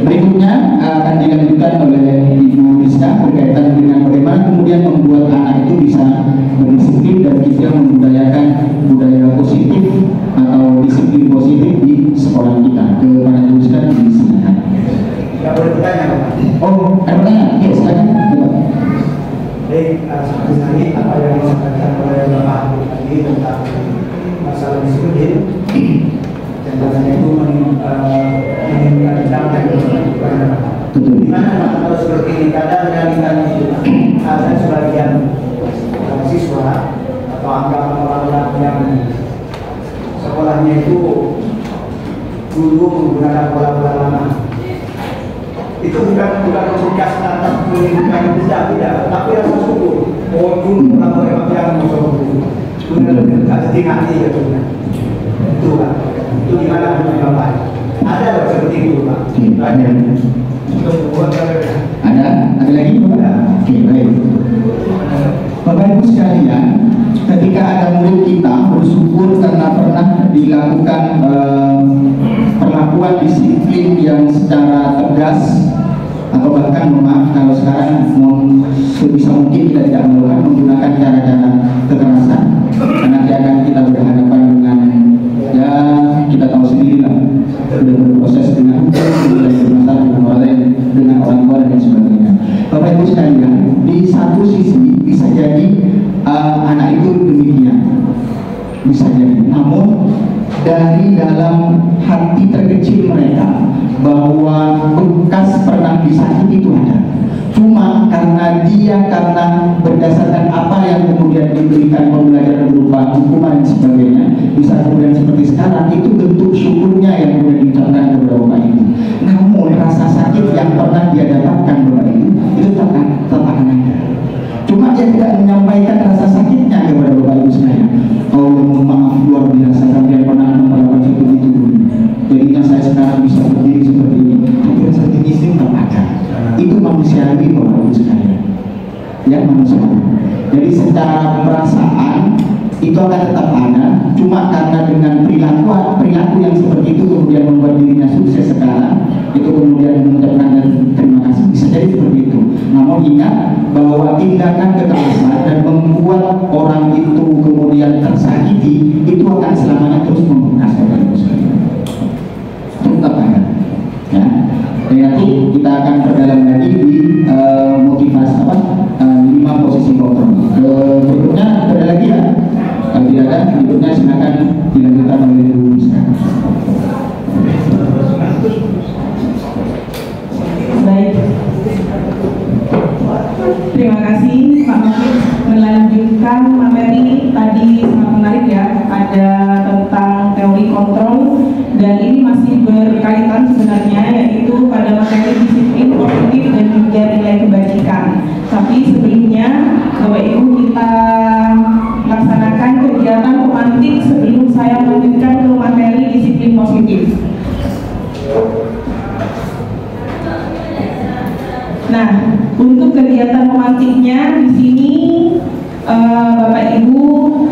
Berikutnya akan dilanjutkan oleh Ibu Rizka berkaitan dengan bagaimana kemudian membuat anak itu bisa berdisiplin dan bisa membudayakan budaya positif atau disiplin positif di sekolah kita. Kepada Ibu Rizka disilakan. Tidak boleh bertanya Pak. Oh, ada pertanyaan? Ya, silakan. Baik, seperti tadi apa yang disampaikan oleh Bapak tadi tentang masalah disiplin. Contohnya itu meningkatkan dampak di mana kalau seperti ini kadang ada sebagian siswa atau anggapan orang-orang yang sekolahnya itu dulu menggunakan dulu kalau emang yang mau sebenarnya ada tingkat ya itu Pak. Itu gimana menurut Bapak? Ada Pak seperti itu Pak? Ada. Ada lagi Pak? Oke, baik. Bapak Ibu sekalian, ketika ada murid kita bersyukur karena pernah dilakukan perlakuan disiplin yang secara tegas, atau bahkan maaf kalau sekarang sebisa mungkin kita tidak menggunakan cara-cara kekerasan, karena akan kita berhadapan dengan ya kita tahu sendiri lah, sudah berproses dengan hukum dan bermasalah dengan orang lain, dengan orang tua dan sebagainya. Bapak Ibu sekalian, di satu sisi bisa jadi anak itu demikian, bisa jadi, namun dari dalam hati terkecil mereka bahwa bekas pernah disakiti itu ada. Cuma karena berdasarkan apa yang kemudian diberikan pembelajaran berupa hukuman dan sebagainya, bisa kemudian seperti sekarang, itu bentuk syukurnya yang kemudian diucapkan kepada Bapak Ibu. Namun rasa sakit yang pernah dia dapatkan Bapak Ibu itu tetap akan ada. Cuma dia tidak menyampaikan rasa sakitnya kepada Bapak Ibu sekalian. Oh, maaf luar biasa, kalian pernah melakukan seperti itu dulu. Jadinya saya sekarang bisa berdiri seperti ini. Tapi rasa sakit istri tetap ada. Itu manusiawi Bapak Ibu sekalian. Ya, manusiawi. Jadi secara perasaan itu akan tetap ada. Cuma karena dengan perilaku yang seperti itu kemudian membuat dirinya sukses sekarang, itu kemudian mengucapkan terima kasih, bisa jadi seperti itu. Namun ingat bahwa tindakan kekerasan dan membuat orang itu kemudian tersakiti itu akan selamanya terus membekas Bapak Ibu sekalian. Tetap ada. Ya. Dan nanti kita akan perdalam lagi di motivasi 5 posisi kontrol. Berikutnya ada lagi ya? Kalau tidak ada, berikutnya silakan dilanjutkan oleh Ibu sekarang. Baik. Terima kasih Pak Mufid melanjutkan materi tadi, sangat menarik ya, ada tentang teori kontrol dan ini masih berkaitan sebenarnya, yaitu pada materi disiplin positif dan juga nilai kebajikan. Tapi sebelumnya Bapak Ibu kita laksanakan kegiatan pemantik sebelum saya melanjutkan ke materi disiplin positif. Nah, untuk kegiatan pemantiknya di sini Bapak Ibu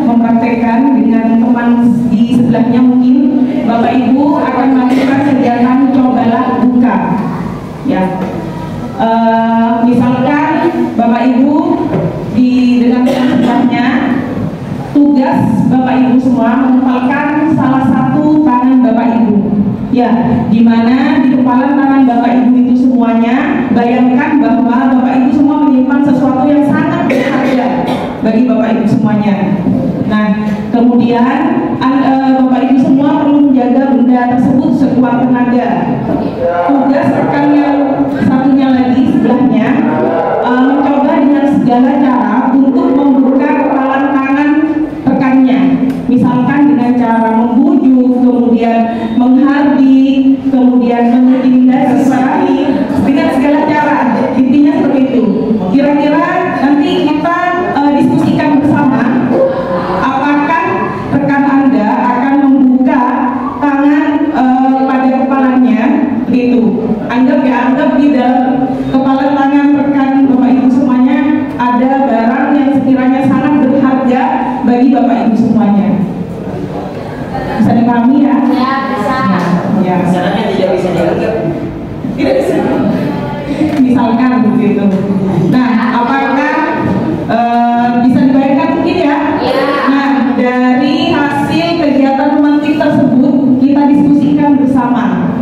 mempraktekkan dengan teman di sebelahnya, mungkin Bapak Ibu akan melakukan kegiatan cobalah buka. Ya, misalkan Bapak Ibu dengan teman sebelahnya, tugas Bapak Ibu semua menempelkan salah satu tangan Bapak Ibu. Ya, di mana di kepalan tangan Bapak Ibu itu semuanya, bayangkan bahwa Bapak Ibu semua menyimpan sesuatu yang sangat berharga bagi Bapak Ibu semuanya. Nah, kemudian Bapak Ibu semua perlu menjaga benda tersebut sekuat tenaga. Tugas rekan yang satunya lagi sebelahnya mencoba dengan segala cara untuk membuka kepalan tangan rekannya. Misalkan dengan cara membujuk, kemudian menghardik, kemudian mengintimidasi, dimarahi, dengan segala cara. Intinya seperti itu. Kira-kira nanti kita diskusikan bersama, apakah rekan Anda akan membuka tangan pada kepalanya, begitu. Anggap di dalam kepala tangan rekan Bapak Ibu semuanya ada barang yang sekiranya sangat berharga bagi Bapak Ibu semuanya. Bisa dipahami ya? Ya, bisa. Ya. Caranya tidak bisa dianggap. Tidak bisa. Misalkan begitu. Nah, apakah bisa dibayangkan mungkin ya? Ya. Nah, dari hasil kegiatan pemantik tersebut kita diskusikan bersama.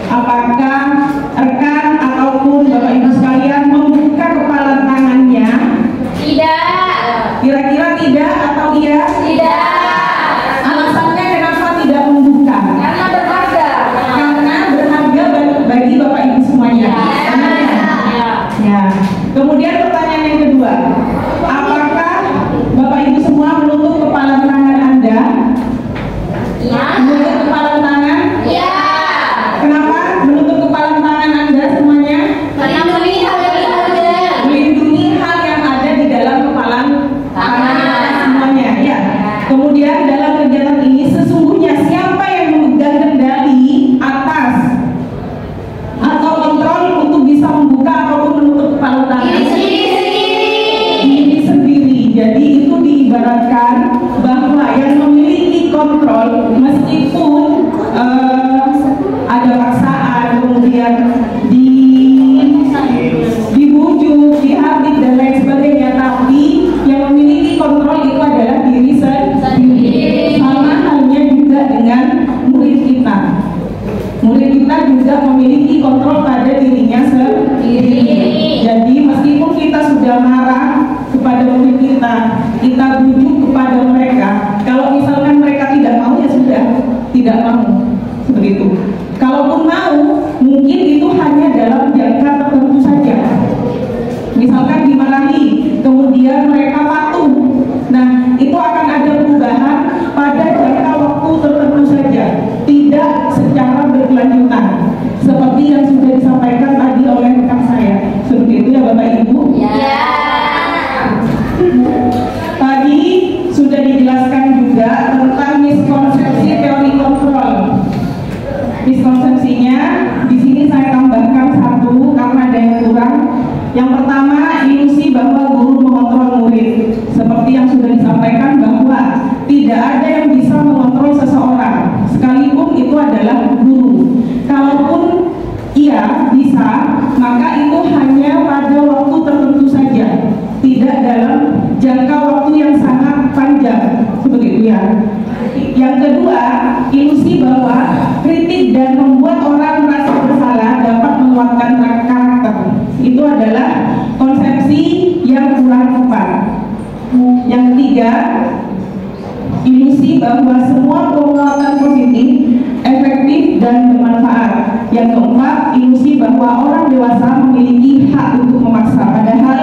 Apakah rekan ataupun Bapak Ibu sekalian membuka kepala tangannya? Tidak. Kira-kira tidak atau iya? Tidak. Alasannya kenapa tidak membuka? Karena berharga. Karena berharga bagi Bapak Ibu semuanya. Ya. Ya. Kemudian pertanyaan yang kedua, apakah kemudian dibujuk, dihabis dan lain sebagainya. Tapi yang memiliki kontrol itu adalah diri sendiri. Sama halnya juga dengan murid kita. Murid kita juga memiliki kontrol pada dirinya sendiri. Jadi meskipun kita sudah marah kepada murid kita bujuk kepada mereka. Kalau misalkan mereka tidak mau, ya sudah tidak mau, seperti itu. Kalaupun mau, mungkin itu hanya dalam jangka tertentu saja. Misalkan dimarahi, kemudian mereka patuh. Nah, itu akan ada perubahan pada jangka waktu tertentu saja, tidak secara berkelanjutan. Seperti yang sudah disampaikan tadi oleh rekan saya. Seperti itu ya Bapak Ibu? Ya. Tadi sudah dijelaskan juga tentang miskonsepsi teori kontrol. Miskonsepsinya di sini saya tambahkan satu karena ada yang kurang. Yang pertama, ilusi bahwa guru mengontrol murid. Seperti yang sudah disampaikan bahwa tidak ada yang bisa mengontrol seseorang, sekalipun itu adalah guru. Kalaupun ia bisa, maka itu hanya pada waktu tertentu saja, tidak dalam jangka waktu yang sangat panjang, seperti itu ya. Yang kedua, ilusi bahwa kritik dan membuat orang merasa bersalah dapat menguatkan karakter. Itu adalah konsepsi yang kurang tepat. Yang ketiga, ilusi bahwa semua penguatan positif, efektif dan bermanfaat. Yang keempat, ilusi bahwa orang dewasa memiliki hak untuk memaksa. Padahal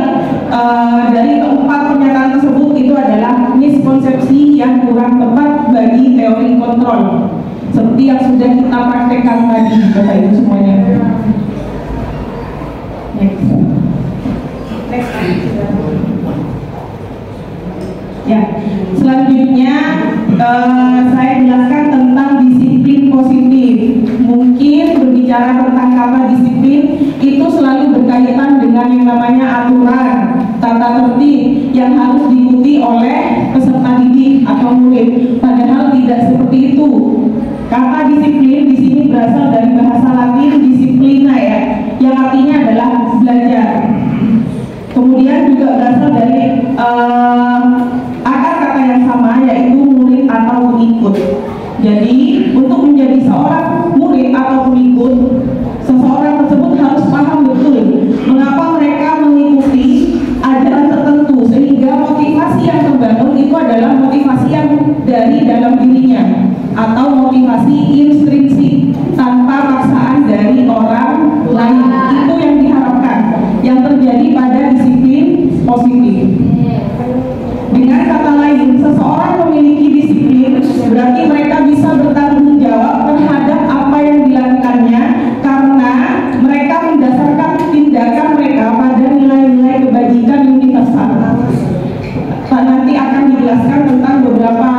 dari keempat pernyataan tersebut itu adalah miskonsepsi yang kurang tepat bagi teori kontrol. Seperti yang sudah kita praktekkan tadi, Bapak Ibu semuanya. Next. Ya, selanjutnya saya jelaskan tentang disiplin positif. Mungkin berbicara tentang kata disiplin itu selalu berkaitan dengan yang namanya aturan, tata tertib yang harus diikuti oleh peserta didik atau murid. Padahal tidak seperti itu. Kata disiplin di sini berasal dari bahasa Latin disiplina ya, yang artinya adalah belajar. Kemudian juga berasal dari akar kata yang sama, yaitu murid atau pengikut. Jadi untuk menjadi seorang murid atau pengikut, seseorang tersebut harus paham betul mengapa mereka mengikuti ajaran tertentu, sehingga motivasi yang terbangun itu adalah motivasi yang dari dalam dirinya atau motivasi intrinsik tanpa paksaan dari orang lain. Itu yang diharapkan, yang terjadi pada disiplin positif. Dengan kata lain, seseorang memiliki disiplin berarti mereka bisa bertanggung jawab terhadap apa yang dilakukannya, karena mereka mendasarkan tindakan mereka pada nilai-nilai kebajikan universal. Nanti akan dijelaskan tentang beberapa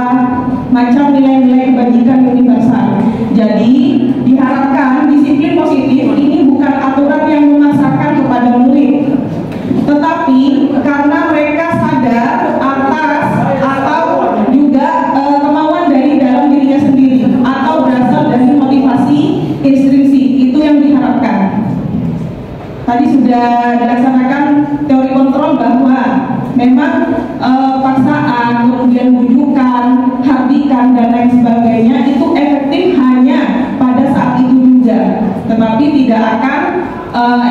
macam nilai-nilai kebajikan universal. Jadi diharapkan disiplin positif ini bukan aturan yang memaksakan kepada murid, tetapi karena mereka sadar atas atau juga kemauan dari dalam dirinya sendiri atau berasal dari motivasi intrinsik. Itu yang diharapkan. Tadi sudah dilaksanakan teori kontrol bahwa memang paksaan, kemudian bujukan, hardikan dan lain sebagainya itu efektif hanya pada saat itu juga, tetapi tidak akan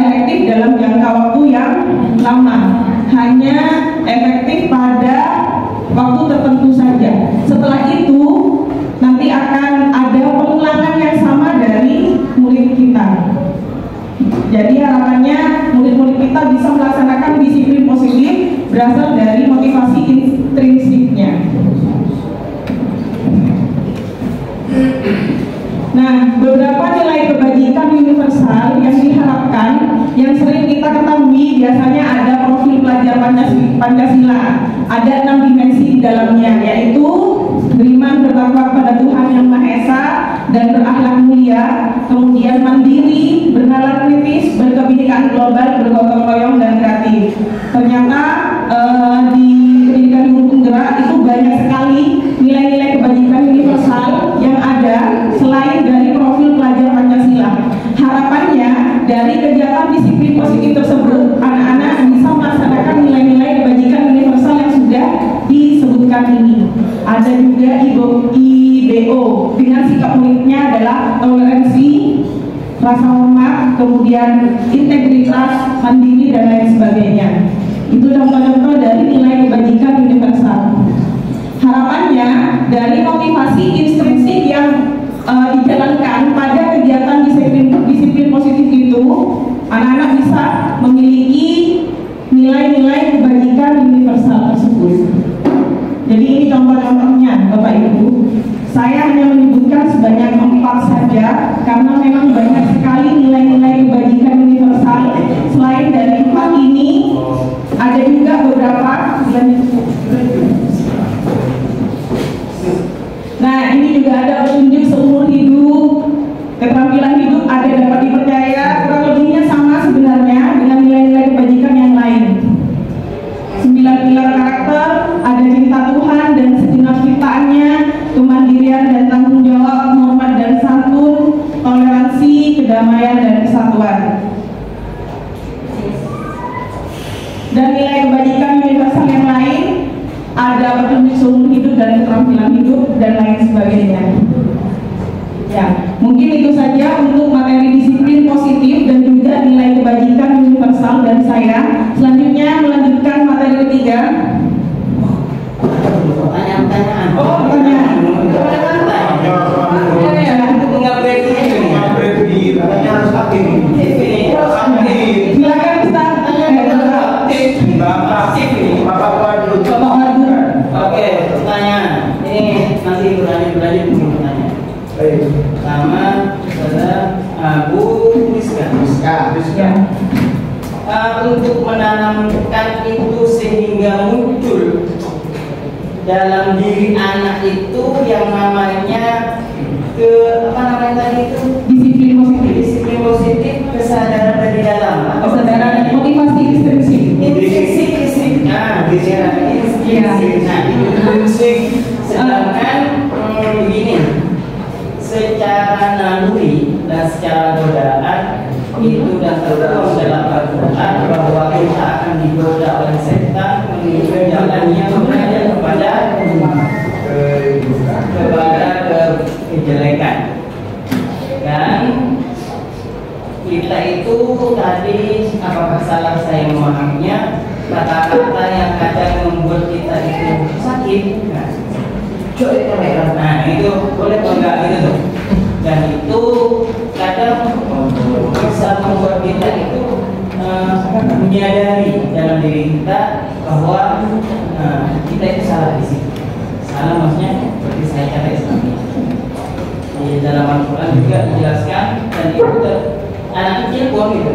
efektif dalam jangka waktu yang lama, hanya efektif pada waktu tertentu saja. Setelah itu nanti akan ada pengulangan yang sama dari murid kita. Jadi harapannya murid-murid kita bisa melaksanakan disiplin positif berasal dari motivasi intrinsiknya. Nah, beberapa nilai kebajikan universal yang diharapkan, yang sering kita ketahui biasanya ada profil pelajar Pancasila. Ada 6 dimensi di dalamnya, yaitu beriman bertakwa kepada Tuhan Yang Maha Esa dan berakhlak mulia, kemudian mandiri, bernalar kritis, berkebinekaan global, bergotong royong dan kreatif. Ternyata di pendidikan guru penggerak itu banyak sekali nilai-nilai kebajikan universal yang ada selain dari profil pelajar Pancasila. Harapannya dari kegiatan disiplin positif tersebut, anak-anak bisa melaksanakan nilai-nilai kebajikan universal yang sudah disebutkan ini. Ada juga IBO dengan sikap uniknya adalah toleransi, rasa hormat, kemudian integritas, mandiri, dan lain sebagainya. Itu contoh-contoh dari nilai kebajikan universal. Harapannya dari motivasi instruksi yang dijalankan pada kegiatan disiplin positif itu, anak-anak bisa memiliki nilai-nilai kebajikan universal tersebut. Jadi ini contoh-contohnya, Bapak Ibu. Saya hanya menyebutkan sebanyak 4 saja karena memang banyak sekali nilai-nilai kebajikan universal. Selain dari 4 ini, ada juga beberapa. Nah, ini juga ada petunjuk seumur hidup, keterampilan hidup ada dapat dipercaya, kurang lebihnya sama sebenarnya dengan nilai-nilai kebajikan yang lain. 9 pilar karakter, ada cinta Tuhan dan segenap ciptaannya, kemandirian dan tanggung jawab, hormat dan santun, toleransi, kedamaian dan kesatuan. Dan nilai kebajikan universal yang lain, ada petunjuk seumur hidup dan keterampilan hidup dan lain sebagainya. Ya, mungkin itu saja untuk materi disiplin positif dan juga nilai kebajikan universal dari saya. Selanjutnya melanjutkan materi ketiga. Pertanyaan. Oh, pertanyaan. Silakan Ustaz. Oke, pertanyaan. Ini masih berlanjut pertanyaan. Pertama, saudara Abu Rizka. Untuk menanamkan itu sehingga muncul dalam diri anak itu yang namanya disiplin positif, kesadaran dari dalam, Kesadaran motivasi instruksi. Nah, sedangkan begini, secara naluri dan secara godaan itu dan tertuang dalam Al-Quran bahwa kita akan digoda oleh setan menuju jalannya mengajak kepada kejelekan. Dan kita itu tadi, apakah salah saya memahaminya, kata-kata yang kadang membuat kita itu sakit. Nah, itu boleh enggak gitu tuh. Dan itu kadang bisa membuat kita itu menyadari dalam diri kita bahwa kita itu salah di sini. Salah maksudnya seperti saya cara Islam. Di dalam Al-Quran juga dijelaskan, dan itu anak kecil pun gitu.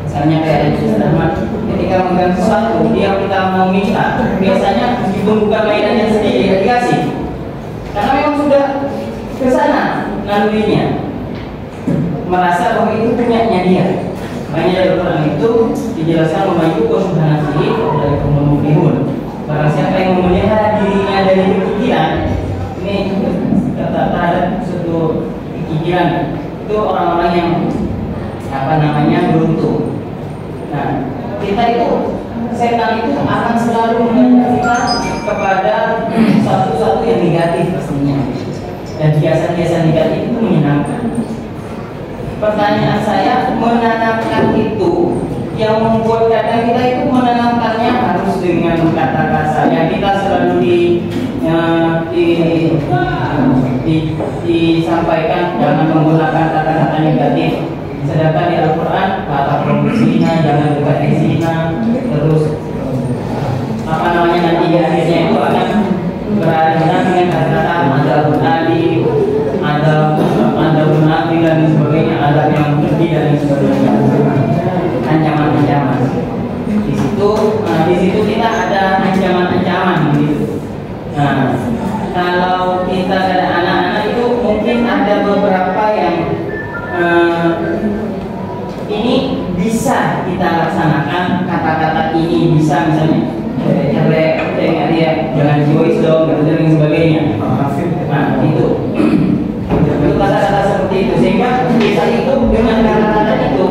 Misalnya kayak ketika memegang sesuatu, dia kita mau minta, biasanya meskipun bukan mainannya sendiri dikasih, karena memang sudah ke sana nalurinya, merasa bahwa itu punyanya dia. Makanya dari Al-Quran itu dijelaskan memayu subhanahu dari pemulihun. Barang siapa yang memelihara dirinya dari kekikiran, ini terhadap suatu kekikiran, itu orang-orang yang beruntung. Nah, kita itu, setan itu akan selalu mengajak kita kepada sesuatu yang negatif pastinya, dan biasa-biasa negatif itu menyenangkan. Pertanyaan saya, menanamkan itu yang membuat kadang kita itu menanamkannya harus dengan kata-kata yang kita selalu disampaikan, jangan menggunakan kata-kata negatif. Sedangkan di Al-Quran kata promosinya jangan dekat zina, terus nanti di akhirnya itu akan berhadapan dengan kata-kata adabun ali, adabun nabi dan sebagainya, adab yang lebih dan sebagainya, ancaman-ancaman. Di situ kita ada ancaman-ancaman gitu. Nah, kalau kita ada anak-anak itu mungkin ada beberapa yang ini bisa kita laksanakan, kata-kata ini bisa misalnya tengok dia jangan jois dong dan sebagainya. Nah itu kata-kata seperti itu, sehingga kita itu dengan kata-kata itu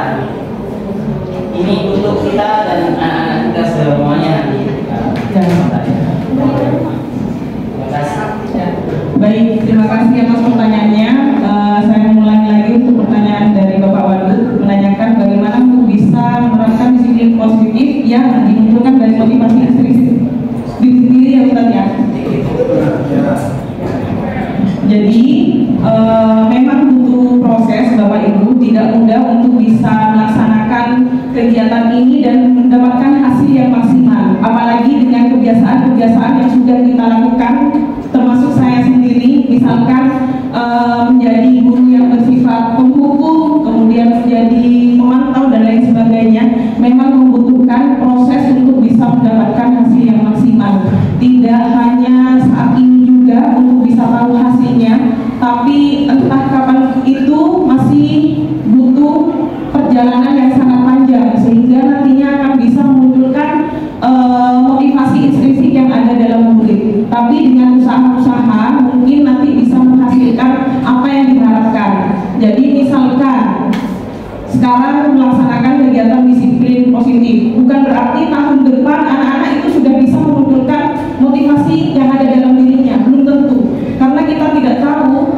kita. Ini untuk kita dan anak-anak kita semuanya nanti. Baik, terima kasih atas pertanyaannya. Saya mengulangi lagi untuk pertanyaan dari Bapak Wadud menanyakan bagaimana untuk bisa menerapkan disiplin positif yang dimunculkan dari motivasi diri sendiri ya Ustaz ya. Jadi memang butuh proses Bapak Ibu, tidak mudah untuk bisa melaksanakan kegiatan ini dan mendapatkan hasil yang maksimal. Apalagi dengan kebiasaan-kebiasaan yang sudah kita lakukan, termasuk saya sendiri, misalkan menjadi guru yang bersifat penghukum, kemudian menjadi pemantau dan lain sebagainya, memang membutuhkan proses untuk bisa mendapatkan hasil yang maksimal. Tidak hanya saat ini juga untuk bisa tahu hasilnya, tapi entah kapan itu masih butuh perjalanan yang sangat panjang sehingga nantinya akan bisa memunculkan motivasi intrinsik yang ada dalam murid. Tapi dengan usaha-usaha mungkin nanti bisa menghasilkan apa yang diharapkan. Jadi misalkan sekarang melaksanakan kegiatan disiplin positif, bukan berarti tahun depan anak-anak itu sudah bisa memunculkan motivasi yang ada dalam dirinya, belum tentu. Karena kita tidak tahu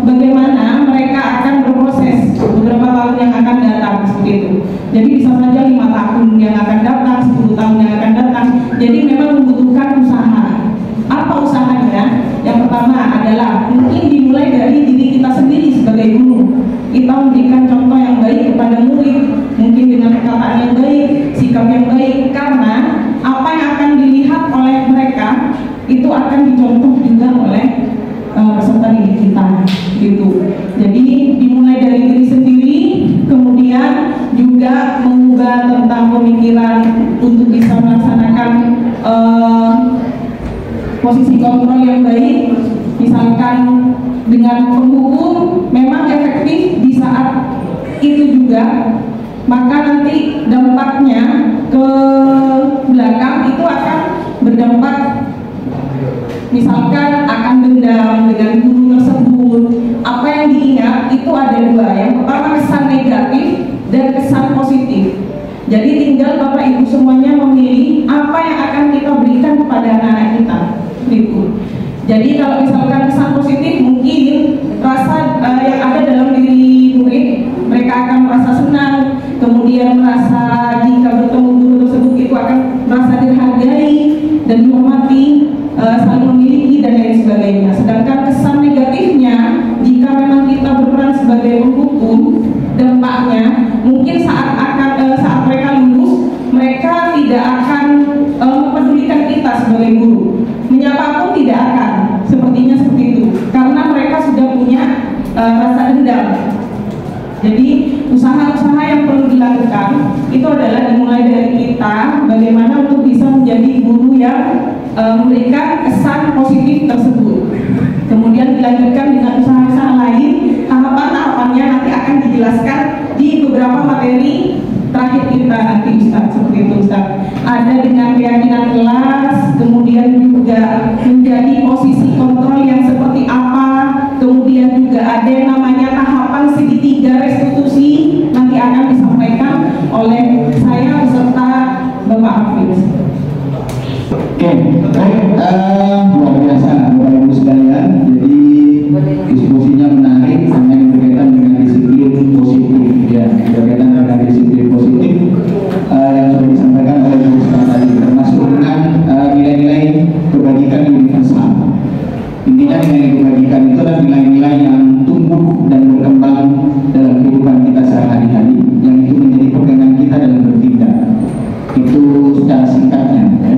bagaimana mereka akan berproses beberapa tahun yang akan datang seperti itu. Jadi bisa saja 5 tahun yang akan datang, 10 tahun yang akan datang. Jadi memang membutuhkan usaha. Apa usahanya? Yang pertama adalah mungkin dimulai dari diri kita sendiri sebagai guru. Kita memberikan contoh yang baik kepada murid, mungkin dengan perkataan yang baik, sikap yang baik, karena apa yang akan dilihat oleh mereka itu akan dicontoh juga oleh peserta didik kita, gitu. Jadi dimulai dari diri sendiri, kemudian juga mengubah tentang pemikiran untuk bisa melaksanakan posisi kontrol yang baik. Misalkan dengan penghukum memang efektif di saat itu juga, maka nanti dampaknya ke belakang itu akan berdampak, misalkan akan dendam dengan guru tersebut. Apa yang diingat itu ada 2, yang pertama kesan negatif dan kesan positif. Jadi tinggal Bapak Ibu semuanya memilih apa yang akan kita berikan kepada anak-anak kita, gitu. Jadi kalau misalkan kesan positif, mungkin rasa yang ada dalam diri murid, mereka akan merasa senang, kemudian merasa jika bertemu guru tersebut itu akan merasa dihargai dan dihormati, saling memiliki dan lain sebagainya. Sedangkan kesan negatifnya, jika memang kita berperan sebagai penghukum, dampaknya mungkin saat mereka lulus, mereka tidak akan mempedulikan kita sebagai guru, menyapa pun tidak akan, sepertinya seperti itu, karena mereka sudah punya rasa dendam. Jadi usaha-usaha yang perlu dilakukan itu adalah dimulai dari kita, bagaimana untuk bisa menjadi guru yang memberikan kesan positif tersebut. Kemudian dilanjutkan dengan usaha-usaha lain, tahapan-tahapannya nanti akan dijelaskan di beberapa materi terakhir kita nanti Ustaz, seperti itu Ustaz. Ada dengan keyakinan kelas, kemudian juga menjadi posisi kontrol yang seperti apa, kemudian juga ada yang namanya tahapan segitiga restitusi, nanti akan disampaikan oleh saya beserta Bapak Hafiz. Oke, baik, luar biasa Bapak Ibu sekalian. Jadi diskusinya menarik, hanya berkaitan dengan disiplin positif, ya, berkaitan dengan disiplin positif yang sudah disampaikan oleh Ibu Ustaz tadi, termasuk dengan nilai-nilai kebajikan universal. Intinya nilai kebajikan itu adalah nilai-nilai yang tumbuh dan berkembang dalam kehidupan kita sehari-hari, yang itu menjadi pegangan kita dalam bertindak. Itu secara singkatnya, ya.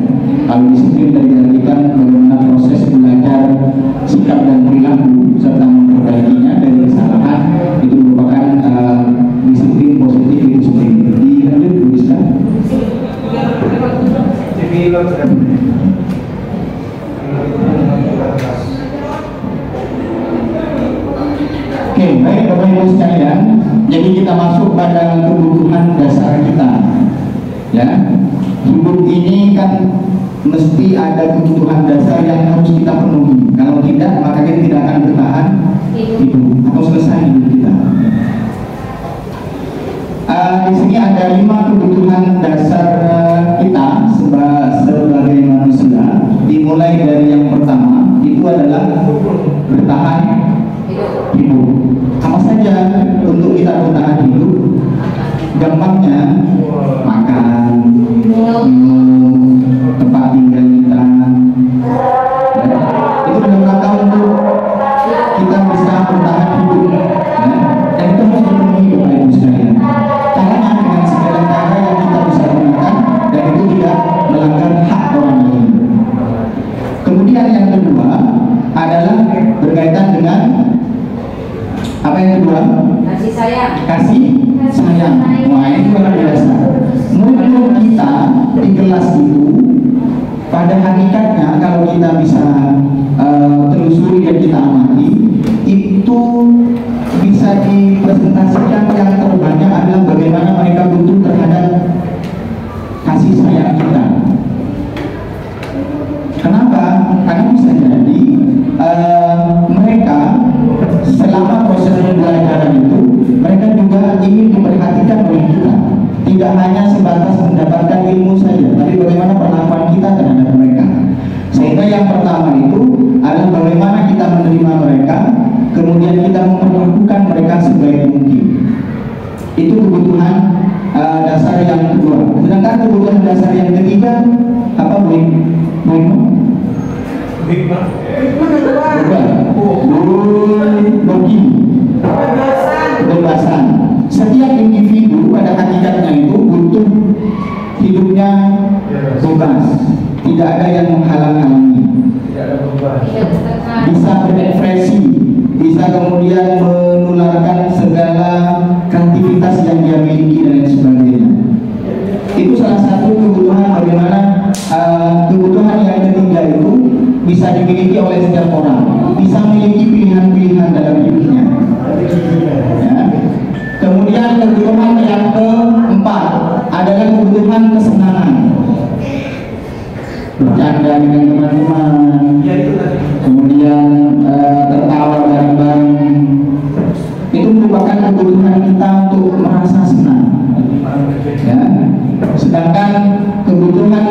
Kalau disiplin dari dilakukan bagaimana proses belajar sikap dan perilaku serta memperbaikinya dari kesalahan, itu merupakan disiplin positif itu sendiri. Dilanjut Bu Rizka. Oke, baik Bapak Ibu sekalian. Jadi kita masuk pada kebutuhan dasar kita. Ya, hidup ini kan mesti ada kebutuhan dasar yang harus kita penuhi. Kalau tidak, maka kita tidak akan bertahan hidup atau selesai hidup kita. Di sini ada 5 kebutuhan dasar kita sebagai manusia. Dimulai dari yang pertama, itu adalah bertahan hidup. Apa saja untuk kita bertahan hidup? Gampangnya makan, minum, tempat tinggal kita. Ya, itu dalam rangka untuk kita bisa bertahan hidup. Ya, dan itu harus dipenuhi Bapak Ibu sekalian. Caranya dengan segala cara yang kita bisa gunakan dan itu tidak melanggar hak orang lain. Kemudian yang kedua adalah berkaitan dengan apa yang kedua? Kasih sayang. Kasih sayang. Wah, ini luar biasa. Murid kita di kelas itu pada hakikatnya kalau kita bisa telusuri dan kita amati, itu bisa dipresentasikan yang terbanyak adalah bagaimana mereka butuh terhadap kasih sayang kita. Kenapa? Karena bisa jadi mereka selama proses pembelajaran itu mereka juga ingin diperhatikan oleh kita, tidak hanya sebatas mendapatkan ilmu saja, tapi bagaimana perlakuan kita terhadap mereka. Sehingga yang pertama itu adalah bagaimana kita menerima mereka, kemudian kita memperlakukan mereka sebaik mungkin. Itu kebutuhan dasar yang kedua. Sedangkan kebutuhan dasar yang ketiga apa, Bu? Kebebasan. Setiap individu pada hakikatnya itu butuh hidupnya bebas, tidak ada yang menghalang-halangi, bisa berekspresi, bisa kemudian menularkan segala kreativitas yang dia miliki dan lain sebagainya. Itu salah satu kebutuhan bagaimana kebutuhan yang ketiga itu bisa dimiliki oleh setiap orang, bisa memiliki pilihan-pilihan dalam hidupnya. Ya. Kemudian kebutuhan yang keempat adalah kebutuhan kesenangan, bercanda dengan teman-teman, kemudian tertawa bareng-bareng. Itu merupakan kebutuhan kita untuk merasa senang. Ya. Sedangkan kebutuhan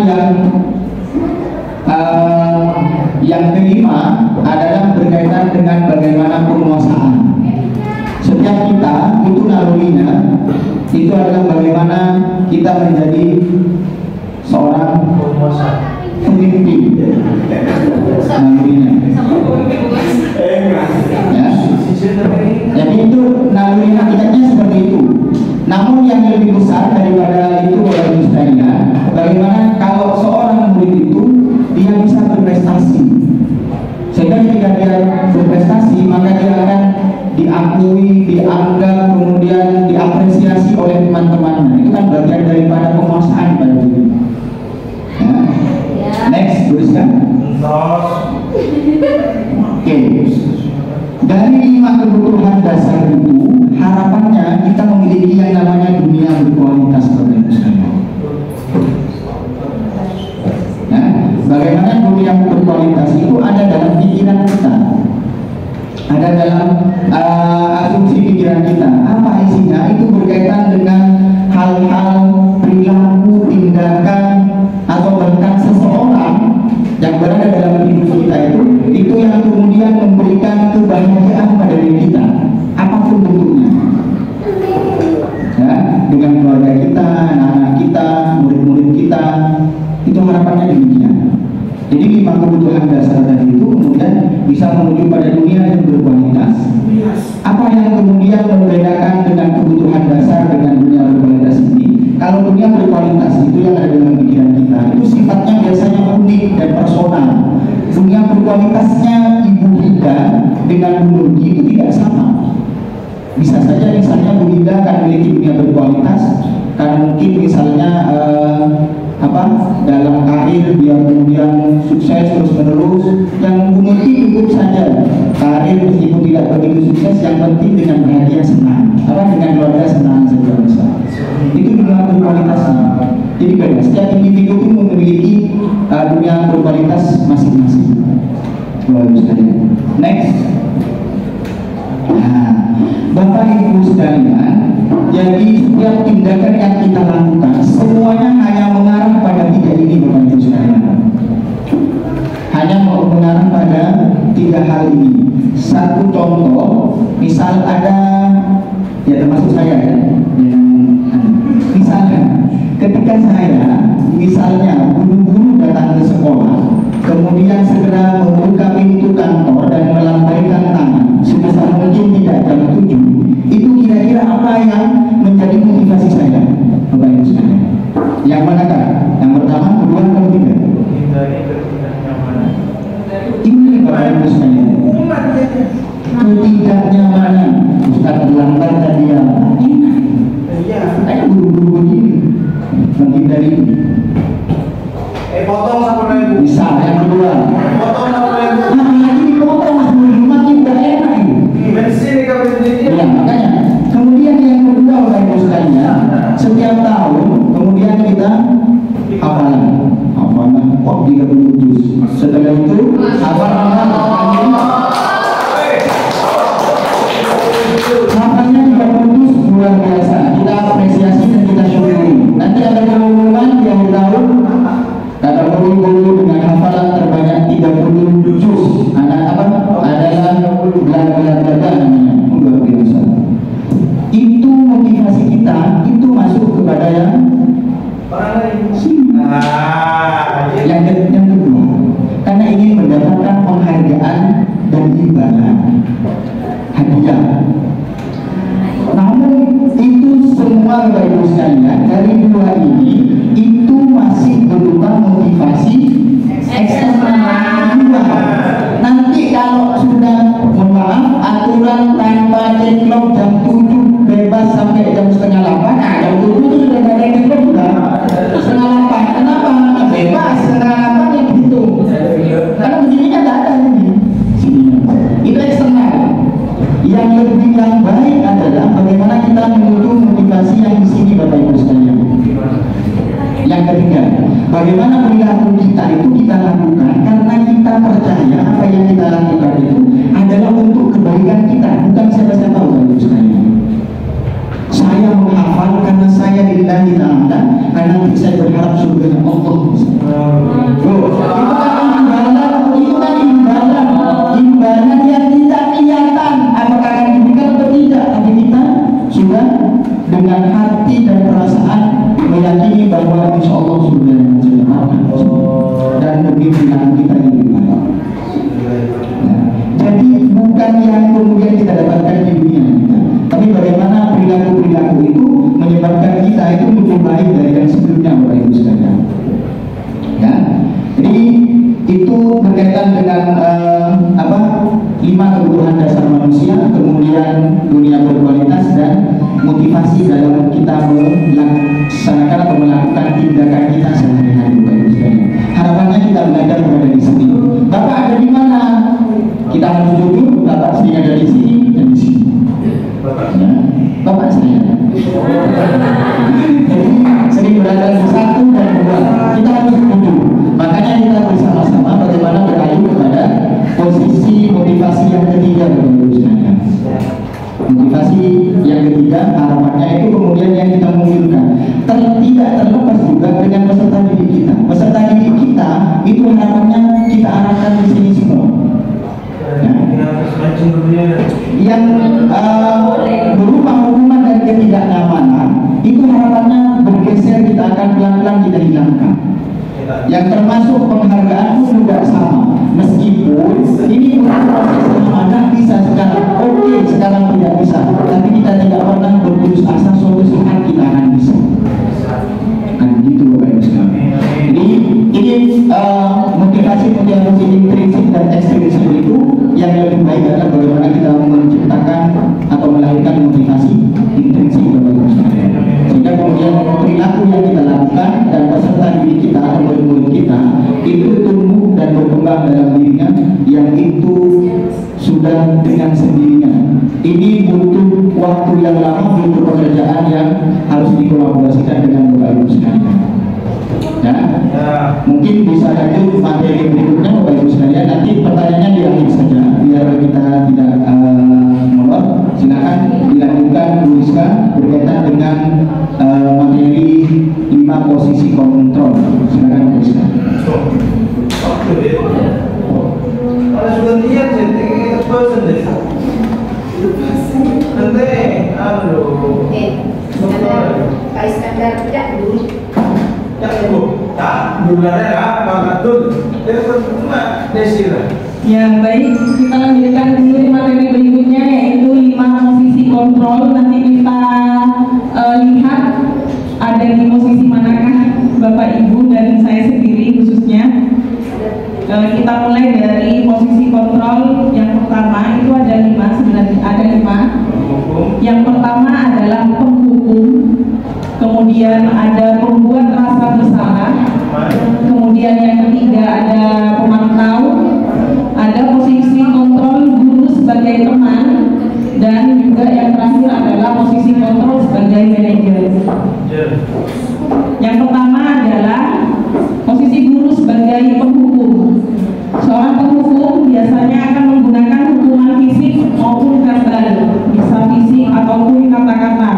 yang kelima adalah berkaitan dengan bagaimana penguasaan. Setiap kita itu nalurinya itu adalah bagaimana kita menjadi seorang pemimpin. Nalurinya. Ya. Jadi itu naluri hakikatnya seperti itu. Namun yang lebih besar daripada itu adalah misalnya bagaimana kalau seorang murid itu dia bisa berprestasi, sehingga ketika dia berprestasi maka dia akan diakui, dianggap, kemudian diapresiasi oleh teman-temannya. Itu kan bagian daripada penguasaan pada diri. Ya. Next, tuliskan. Oke. Dari 5 kebutuhan dasar itu, harapannya kita memiliki yang namanya dunia berkualitas, Bapak Ibu sekalian. Nah, bagaimana dunia berkualitas itu ada dalam pikiran kita, ada dalam asumsi pikiran kita. Apa isinya? Itu berkaitan dengan hal-hal perilaku, tindakan, atau bahkan seseorang yang berada dalam hidup kita itu yang kemudian memberikan kebahagiaan pada diri kita, apapun bentuknya. Ya, dengan keluarga kita, anak-anak kita, murid-murid kita, itu harapannya demikian. Jadi 5 kebutuhan dasar tadi itu kemudian bisa menuju pada dunia yang berkualitas. Apa yang kemudian membedakan dengan kebutuhan dasar dengan dunia berkualitas ini? Kalau dunia berkualitas itu yang ada dalam pikiran kita, itu sifatnya biasanya unik dan personal. Dunia berkualitasnya Ibu Hida dengan Bu Nurgi itu tidak sama. Bisa saja misalnya Bu Hida akan memiliki dunia berkualitas karena mungkin misalnya dalam karir dia kemudian sukses terus menerus. Yang Bu Nurgi cukup saja karir meskipun tidak begitu sukses, yang penting dengan bahagia senang, dengan keluarga senang saja misalnya. Itu dunia berkualitasnya. Jadi beda, setiap individu pun memiliki dunia berkualitas masing-masing. Next. Nah, Bapak Ibu sekalian, jadi setiap tindakan yang kita lakukan semuanya hanya mengarah pada tiga ini, Bapak Ibu sekalian. Hanya mengarah pada tiga hal ini. Satu contoh, misal ada, ya termasuk saya ya, misalnya ketika saya misalnya guru-guru datang ke sekolah, kemudian segera membuka pintu kantor dan melambaikan tangan sebisa mungkin tidak jam 7, itu kira-kira apa yang menjadi motivasi saya, Bapak Ibu sekalian? Yang manakah? Yang pertama, kedua, atau ketiga? Ini Bapak Ibu sekalian, ketidaknyamanan. Ustaz terlambat tadi ya, saya buru-buru begini menghindari. Potong sama Bisa. Yang kedua, potong sama lagi dipotong makin gak enak ini. bensin Ya, makanya. Kemudian yang kedua, Bapak Ibu sekalian, setiap tahun kemudian kita hafalan, kok 30 juz. Setelah itu hafalnya 30 juz, luar biasa. Kita apresiasi dan kita syukuri. Nanti ada pengumuman di akhir tahun, kata guru-guru dengan hafalan terbanyak 30 juz adalah bla-bla-bla namanya. Luar biasa. Itu motivasi kita, itu masuk kepada yang yang kedua, karena ingin mendapatkan penghargaan dan imbalan, hadiah. Namun itu semua Bapak Ibu sekalian, dari dua ini itu masih berupa motivasi eksternal. Nanti kalau sudah, mohon maaf, aturan tanpa ceklok jam 7 bebas sampai jam setengah 8, nah jam 7 itu sudah ada ceklok, sudah setengah 8. Kenapa? Bebas setengah 8 yang gitu. Karena begini kan tidak ada ini. Itu eksternal. Yang lebih yang baik adalah bagaimana kita menuju motivasi yang di sini, Bapak Ibu sekalian. Yang ketiga, bagaimana perilaku kita itu kita lakukan karena kita percaya apa yang kita lakukan itu adalah untuk kebaikan kita, bukan siapa-siapa, Bapak Ibu sekalian. Saya menghafal karena saya lillahi ta'ala, karena saya berharap surga Allah. Itu kan imbalan yang tidak kelihatan apakah akan diberikan atau tidak, tapi kita sudah dengan hati dan perasaan meyakini bahwa insya Allah sudah menceritakan dan pemimpinan kita yang lebih baik. Jadi bukan yang kemudian kita dapatkan di dunia kita, tapi bagaimana perilaku-perilaku itu menyebabkan kita itu lebih baik dari yang sebelumnya, Bapak Ibu sekalian. Ya, jadi itu berkaitan dengan 5 kebutuhan dasar manusia, kemudian dunia berkualitas dan motivasi dalam kita melaksanakan atau melakukan tindakan kita sehari-hari, Bapak Ibu sekalian. Harapannya kita belajar berada di sini. Bapak ada di mana? Kita harus duduk. Bapak sering ada di sini dan di sini. Ya, Bapak saya. Jadi sering berada di satu dan dua. Kita harus duduk. Makanya kita bersama-sama bagaimana beralih kepada posisi motivasi yang ketiga, Bapak Ibu sekalian. Motivasi yang ketiga, harapannya itu kemudian yang kita munculkan tidak terlepas juga dengan peserta didik kita. Peserta didik kita itu harapannya kita arahkan di sini semua. Ya. Yang berupa hukuman dan ketidaknyamanan itu harapannya bergeser, kita akan pelan-pelan kita hilangkan. Yang termasuk penghargaan pun juga sama, meskipun ini proses yang ada bisa sekarang sekarang tidak bisa, tapi kita tidak pernah berputus asa suatu saat kita akan bisa. Kan gitu, Bapak Ibu sekalian. Jadi ini motivasi intrinsik dan ekstrinsik itu yang lebih baik adalah bagaimana kita menciptakan atau melahirkan motivasi intrinsik, Bapak Ibu sekalian, sehingga kemudian perilaku yang kita lakukan dan peserta didik kita atau murid-murid kita itu tumbuh dan berkembang dalam dirinya, yang itu sudah dengan sendirinya. Ini butuh waktu yang lama, butuh pekerjaan yang harus dikolaborasikan dengan Bapak Ibu sekalian. Ya, mungkin bisa lanjut materi berikutnya, Bapak Ibu sekalian. Nanti pertanyaannya di akhir saja, biar kita tidak moderator, silakan dilanjutkan Bu Rizka berkaitan dengan materi 5 posisi kontrol. Silakan Bu Rizka. Kalau sudah lihat jadi person deh. Nanti, aduh. Pak Iskandar tidak dulu. Ya, Bu. Tak, bulannya apa? Betul. Telepon cuma desira. Ya baik, kita lanjutkan dulu materi berikutnya yaitu 5 posisi kontrol. Nanti kita lihat ada di posisi manakah Bapak Ibu dan saya sendiri khususnya. Kita mulai dari posisi kontrol yang pertama, itu ada 5, sebenarnya ada 5. Yang pertama adalah penghukum, kemudian ada pembuat rasa bersalah, kemudian yang ketiga ada pemantau, ada posisi kontrol guru sebagai teman, dan juga yang terakhir adalah posisi kontrol sebagai manajer. Yang pertama adalah posisi guru sebagai penghukum. Seorang penghukum biasanya akan menggunakan hukuman fisik maupun verbal, bisa fisik ataupun kata-kata.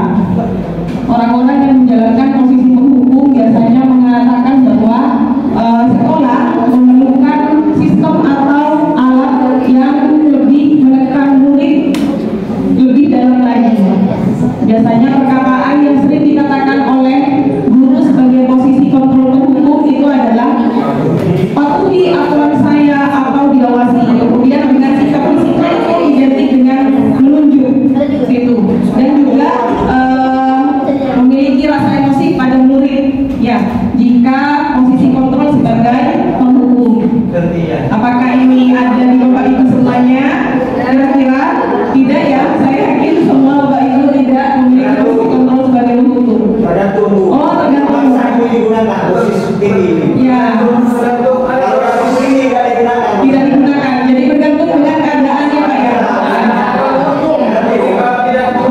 Orang-orang yang menjalankan posisi penghukum biasanya mengatakan bahwa sekolah memerlukan sistem atau alat yang lebih menekan murid lebih dalam lagi. Biasanya perkataan yang sering dikatakan oleh guru sebagai posisi kontrol penghukum itu adalah patuhi aturan saya atau diawasi. Kemudian dengan sikap fisiknya itu identik dengan menunjuk itu, dan juga memiliki rasa emosi pada murid. Ya, jika posisi kontrol sebagai penghukum. Apakah ini ada di Bapak Ibu semuanya? Kira-kira tidak ya? Saya yakin semua Bapak Ibu tidak memiliki posisi kontrol sebagai penghukum. Oh, tergantung. Ya. Tidak digunakan. Jadi bergantung dengan keadaannya Pak ya.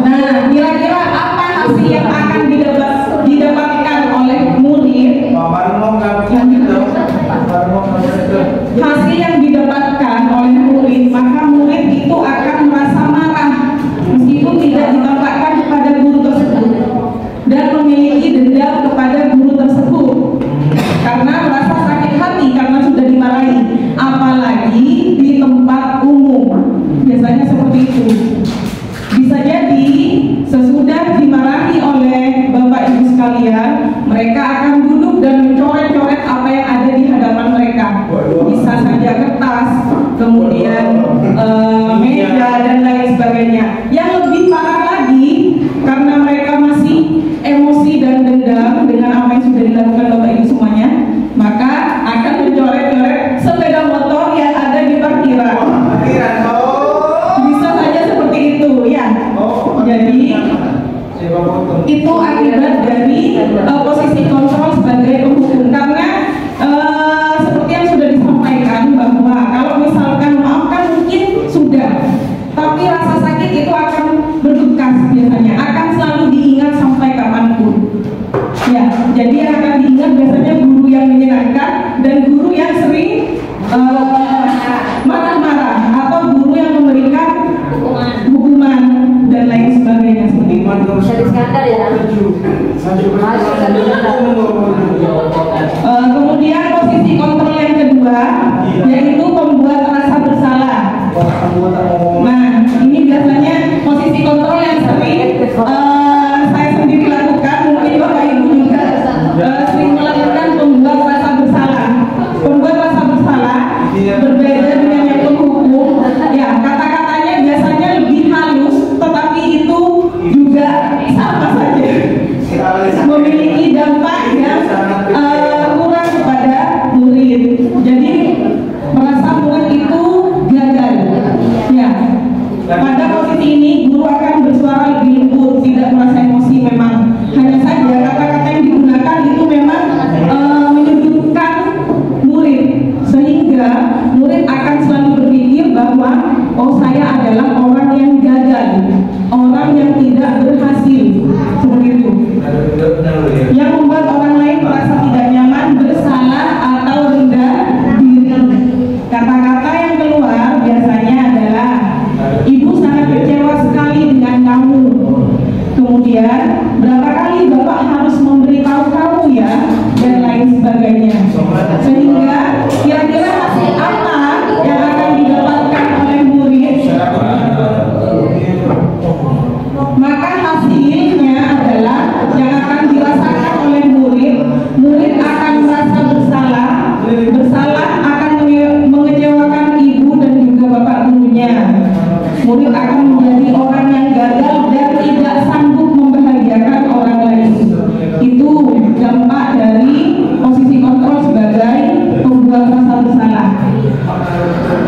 Nah, kira-kira apa hasil yang akan didapatkan oleh murid? Hasil yang didapatkan oleh murid, maka murid itu akan merasa marah meskipun tidak ditampakkan kepada guru tersebut dan memiliki dendam kepada guru tersebut karena merasa sakit hati karena sudah dimarahi, apalagi di tempat umum. Biasanya seperti itu. Bisa jadi sesudah dimarahi oleh Bapak Ibu sekalian, mereka akan duduk dan mencoret-coret apa yang ada di hadapan mereka. Bisa saja kertas, kemudian meja dan lain sebagainya. Yang lebih parah lagi, karena mereka masih emosi dan dendam dengan apa yang sudah dilakukan Bapak Ibu semuanya, maka akan mencoret-coret sepeda motor yang ada di parkiran. Bisa saja seperti itu ya. Jadi itu akibat dari posisi kontrol sebagai penghukum, karena seperti yang sudah disampaikan bahwa kalau misalkan maafkan mungkin sudah, tapi rasa sakit itu akan berbekas, biasanya akan selalu diingat sampai kapanpun. Ya, jadi yang akan diingat biasanya guru yang menyenangkan dan guru yang sering marah-marah atau guru yang memberikan hukuman dan lain sebagainya seperti itu. Iskandar ya. Kemudian posisi kontrol yang kedua yaitu pembuat rasa bersalah. Nah, ini biasanya posisi kontrol yang sering saya sendiri lakukan, mungkin Bapak Ibu juga sering melakukan pembuat rasa bersalah. Pembuat rasa bersalah berbeda dengan yang penghukum. Ya, kata-katanya biasanya lebih halus, tetapi itu juga sama saja memiliki sebagainya. Sehingga kira-kira hasil apa yang akan didapatkan oleh murid? Maka hasilnya adalah yang akan dirasakan oleh murid. Murid akan merasa bersalah akan mengecewakan ibu dan juga bapak gurunya. Murid akan menjadi orang yang gagal dan tidak sanggup membahagiakan orang lain. Itu dampak dari posisi kontrol sebagai pembuat rasa bersalah.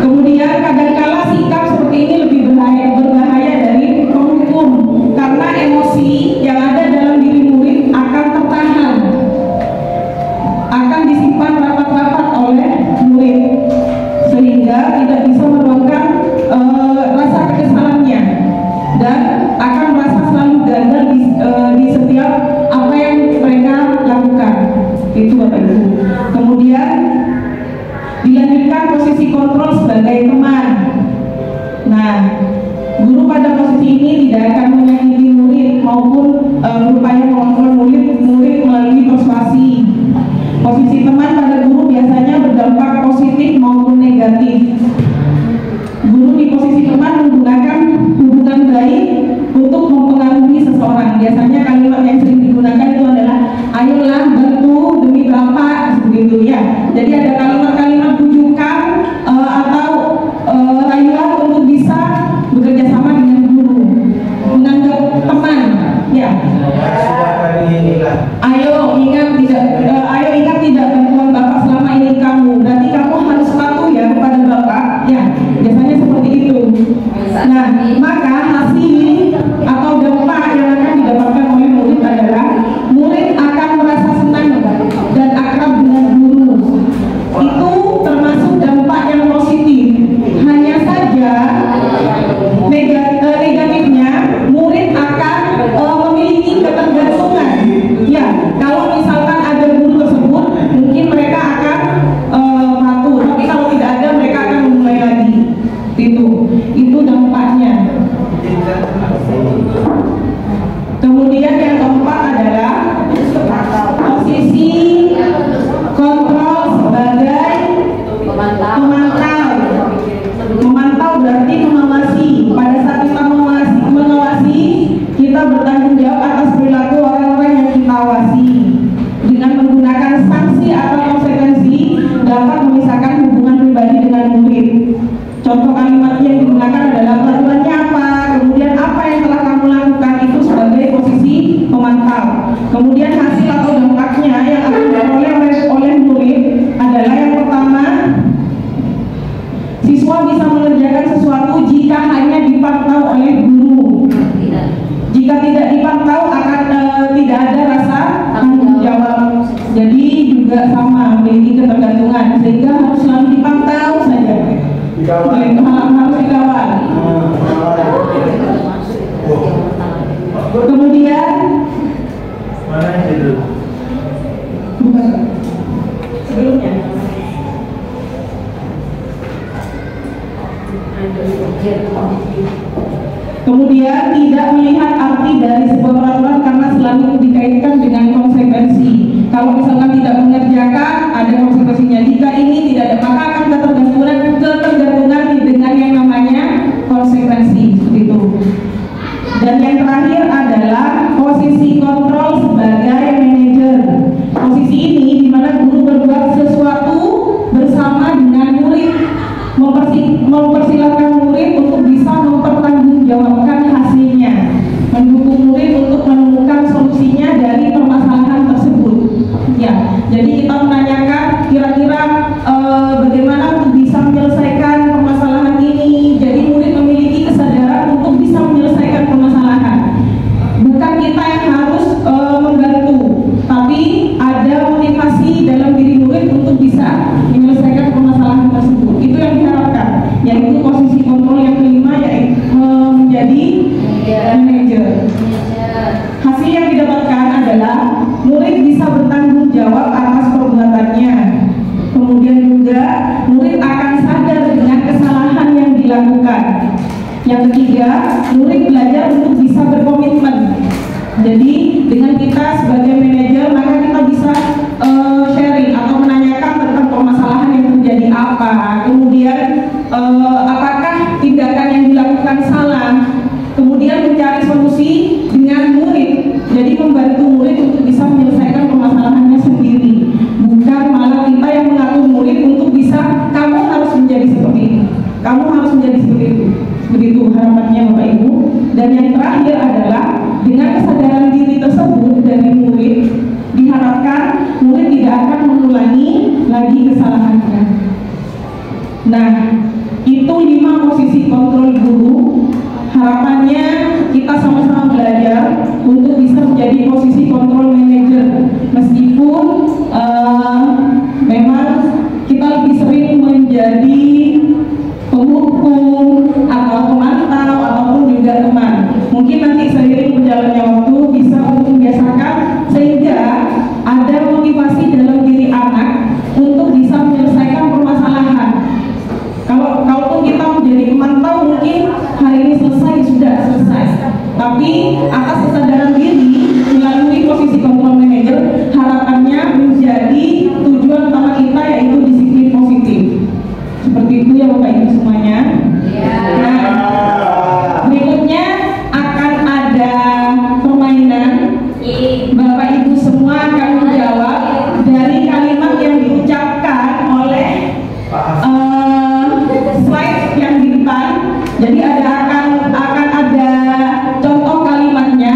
Kemudian kadangkala sikap seperti ini lebih berbahaya dari penghukum, karena emosi yang ada dalam diri murid akan tertahan, akan disimpan rapat-rapat oleh murid, sehingga tidak bisa meluangkan rasa kekesalannya dan akan merasa selalu gagal di setiap apa yang mereka lakukan. Itu Bapak Ibu. Kemudian dilanjutkan posisi kontrol sebagai teman. Nah, guru pada posisi ini tidak akan menyakiti murid maupun berupaya mengontrol murid melalui persuasi. Posisi teman pada guru biasanya berdampak positif maupun negatif. Guru di posisi teman menggunakan hubungan baik untuk mempengaruhi seseorang. Biasanya kalimat yang sering digunakan itu adalah ayolah bantu demi bapak, begitu ya. Jadi ada kalimat-kalimat bujukan atau rayuan untuk bisa bekerja sama dengan guru, menganggap teman, ya. Ayo ingat tidak bantuan bapak selama ini kamu. Berarti kamu harus patuh ya kepada bapak, ya. Biasanya seperti itu. Nah, maka hasil atau dampak yang akan didapatkan oleh murid adalah murid akan merasa senang dan akrab dengan guru. Itu termasuk dampak yang positif. Hanya saja negatifnya murid akan memiliki ketergantungan. Ya, kalau misalkan ada guru tersebut, mungkin mereka akan patuh. Tapi kalau tidak ada, mereka akan memulai lagi. Itu dampaknya. Kemudian yang keempat adalah posisi kontrol sebagai pemantau. Memantau berarti mengawasi. Pada saat kita mengawasi, kita bertanggung jawab atas perilaku orang-orang yang kita awasi. Dengan menggunakan sanksi atau konsekuensi dapat memisahkan hubungan pribadi dengan murid. Contoh kalimat yang digunakan adalah peraturannya apa, kemudian apa yang telah kamu lakukan, itu sebagai posisi pemantau. Kemudian hasil atau dampaknya yang akan diperoleh oleh murid adalah yang pertama, siswa bisa mengerjakan sesuatu jika hanya dipantau oleh guru. Jika tidak dipantau akan tidak ada rasa tanggung jawab. Jadi juga sama memiliki ketergantungan, sehingga harus selalu dipantau saja. Harus dikawal. Kemudian sebelumnya kemudian tidak melihat arti dari sebuah peraturan karena selalu dikaitkan dengan konsekuensi. Kalau misalkan tidak mengerjakan, ada konsekuensinya. Jika ini tidak ada, maka akan ketergantungan dengan yang namanya konsekuensi. Itu. Dan yang terakhir adalah posisi kontrol sebagai manajer. Posisi ini di mana guru berbuat sesuatu bersama dengan murid, mempersilahkan murid untuk bisa mempertanggungjawabkan hasilnya, mendukung murid untuk menemukan solusinya dari permasalahan tersebut. Ya, jadi kita menanyakan kira-kira bagaimana untuk bisa menyelesaikan permasalahan ini. Jadi murid memiliki kesadaran untuk bisa menyelesaikan permasalahan. Bukan kita yang harus membantu, tapi ada motivasi dalam diri murid untuk bisa menyelesaikan permasalahan tersebut. Itu yang diharapkan, yaitu posisi kontrol yang kelima, yaitu menjadi manajer. Hasil yang didapatkan adalah murid bisa bertanggung jawab atas perbuatannya. Kemudian juga murid akan sadar dengan kesalahan yang dilakukan. Yang ketiga, murid belajar untuk bisa berkomitmen. Jadi dengan kita sebagai manajer, maka kita bisa sharing Dan yang terakhir adalah dengan kesadaran diri tersebut dari murid, diharapkan murid tidak akan mengulangi lagi kesalahannya. Nah, itu 5 posisi kontrol guru. Harapannya kita sama-sama belajar untuk bisa menjadi posisi kontrol manager. Meskipun memang kita lebih sering menjadi penghukum atau pemantau ataupun juga teman. Mungkin nanti seiring berjalannya waktu bisa untuk membiasakan sehingga ada motivasi dalam diri anak untuk bisa menyelesaikan permasalahan. Kalaupun kita menjadi pemantau mungkin hari ini selesai, sudah selesai. Tapi atas kesadaran diri melalui posisi kontrol manager, harapannya menjadi tujuan utama kita yaitu disiplin positif. Seperti itu ya Bapak Ibu semuanya. Nah, berikutnya akan ada permainan. Bapak Ibu semua akan menjawab dari kalimat yang diucapkan oleh slide yang di depan. Jadi akan ada contoh kalimatnya.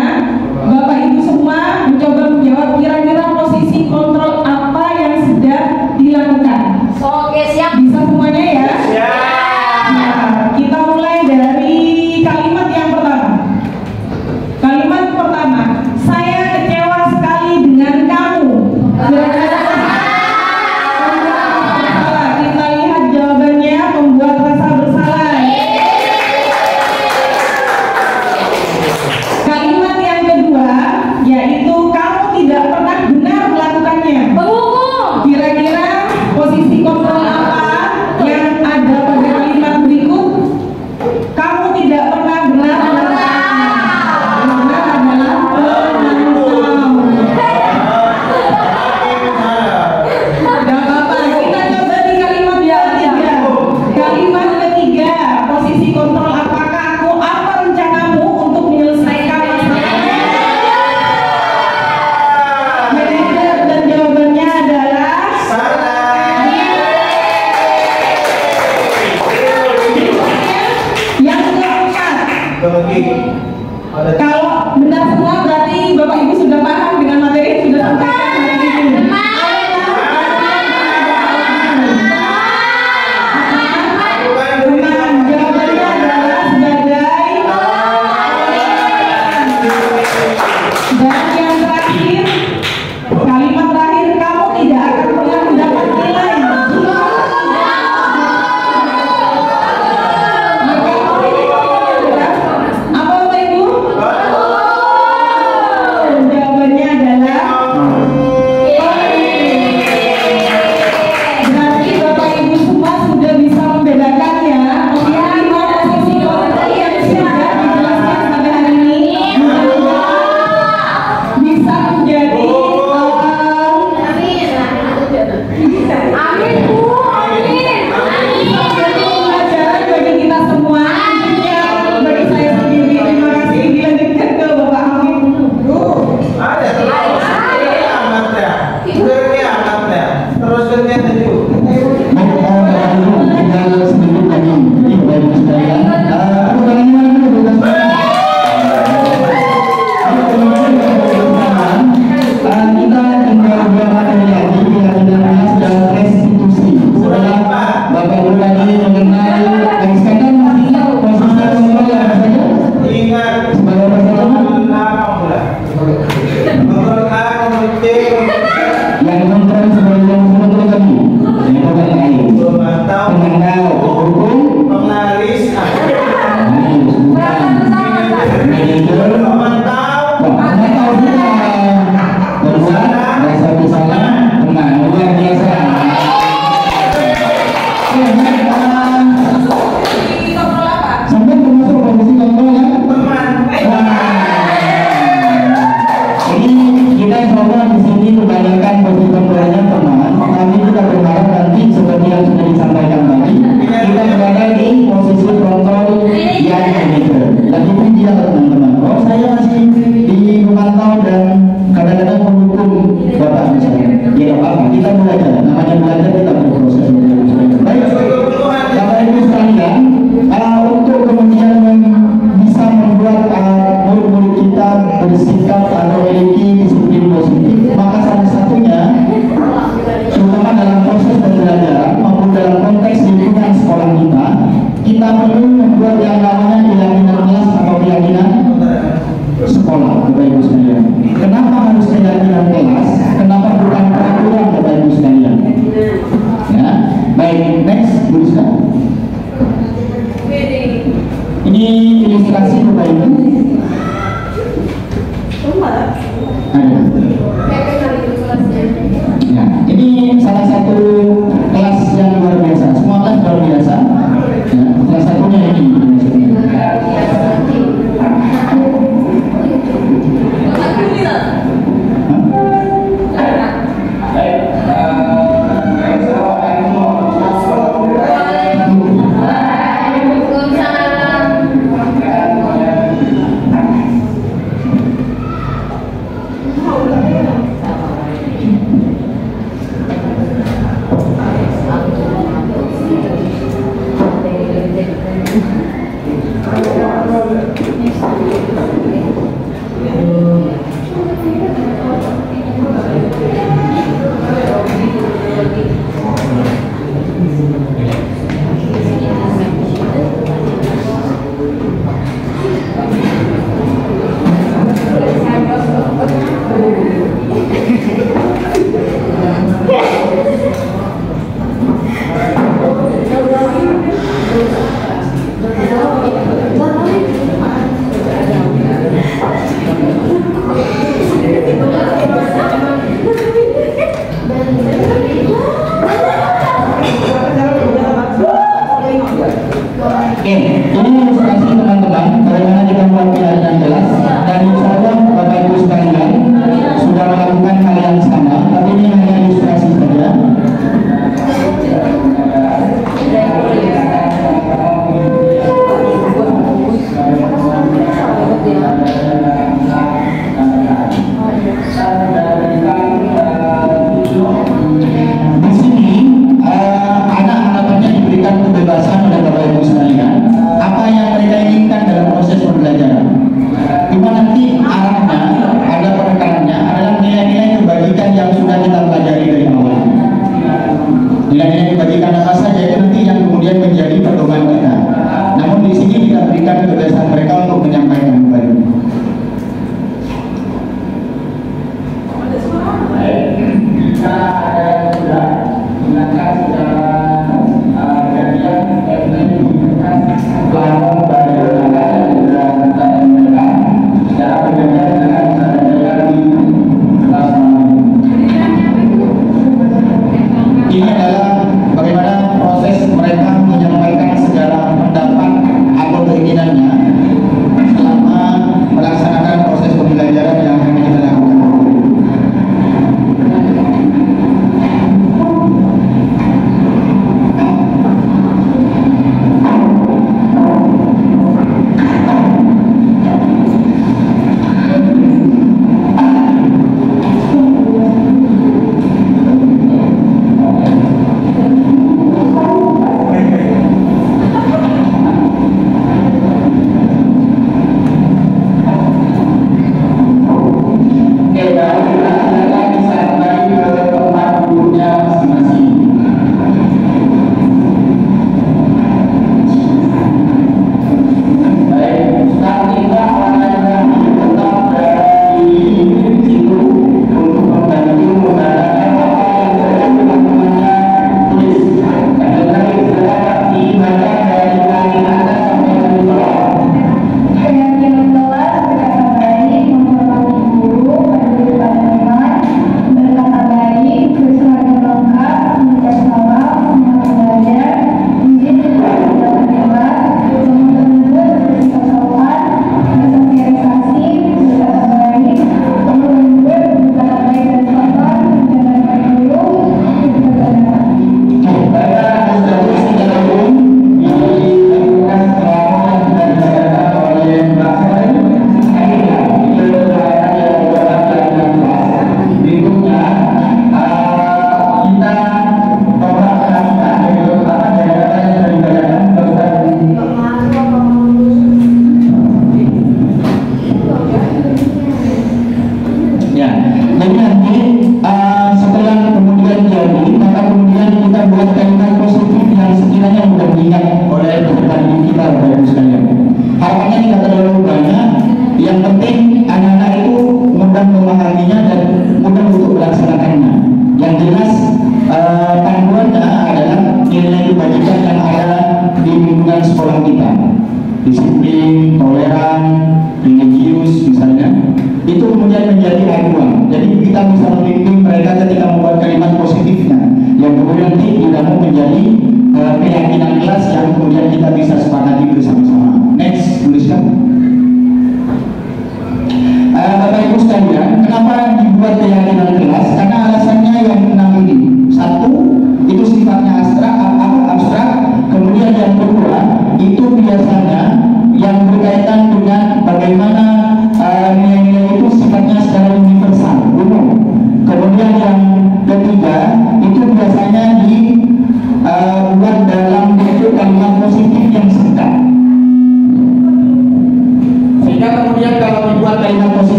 Bapak Ibu semua mencoba menjawab kira-kira posisi kontrol apa yang sedang dilakukan. Oke, siap. Bisa semuanya ya? Nah, kita mulai dari kalimat yang pertama. Kalimat pertama, saya kecewa sekali dengan kamu. Kita lihat jawabannya, membuat rasa bersalah. Kalimat yang kedua, yaitu kamu tidak pernah benar melakukannya. Kira-kira posisi kontrol apa yang ada pada kalimat berikut? Kamu tidak pernah benar melakukannya. Yang benar adalah pemantau. Gak apa-apa, kita coba di kalimat yang ketiga. Kalimat ketiga, posisi kontrol apakah apa rencanamu untuk menyelesaikan masalahnya? Manajer, dan jawabannya adalah yang keempat. Kalau benar semua berarti Bapak Ibu sudah paham dengan materi yang sudah sampaikan hari ini. Teman, jawabannya adalah sebagai. Dan yang terakhir, kalimat terakhir, kamu tidak akan pernah mendapat nilai. Apa Bapak Ibu? Jawabannya adalah berarti Bapak Ibu semua sudah bisa membedakannya. Lima posisi kontrol yang sudah dijelaskan pada hari ini bisa menjadi pelajaran bagi kita semua, bagi saya sendiri. Terima kasih. Dilanjutkan ke Bapak Hamid. Terus kemudian itu. Yang kontrol sebagai yang kontrol tadi. kita perlu membuat yang namanya keyakinan kelas atau keyakinan sekolah, Bapak Ibu sekalian. Kenapa harus keyakinan kelas? Kenapa bukan peraturan, Bapak Ibu sekalian? Ya, baik, next, Bu Rizka. Ini ilustrasi, Bapak Ibu. Ada. Ya, ini salah satu kelas yang luar biasa. Semua kelas luar biasa. Ya, salah satunya ini.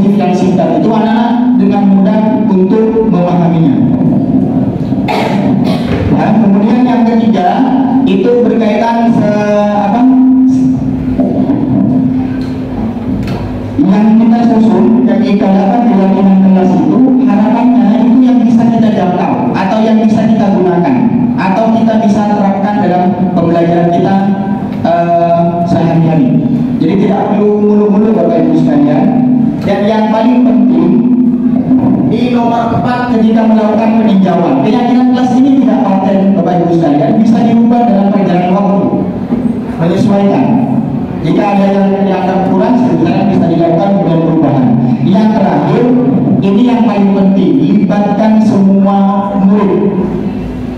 prinsip yang singkat itu anak-anak dengan mudah untuk memahaminya. Nah, kemudian yang ketiga itu berkaitan yang kita susun dari keyakinan kelas itu, harapannya itu yang bisa kita jangkau atau yang bisa kita gunakan atau kita bisa terapkan dalam pembelajaran kita sehari-hari. Jadi tidak perlu mulu-mulu Bapak Ibu sekalian. Dan yang paling penting di nomor 4 ketika melakukan peninjauan, keyakinan kelas ini tidak paten Bapak Ibu sekalian, bisa diubah dalam perjalanan waktu, menyesuaikan. Jika ada yang dianggap kurang, sebenarnya bisa dilakukan dengan perubahan. Yang terakhir, ini yang paling penting, libatkan semua murid.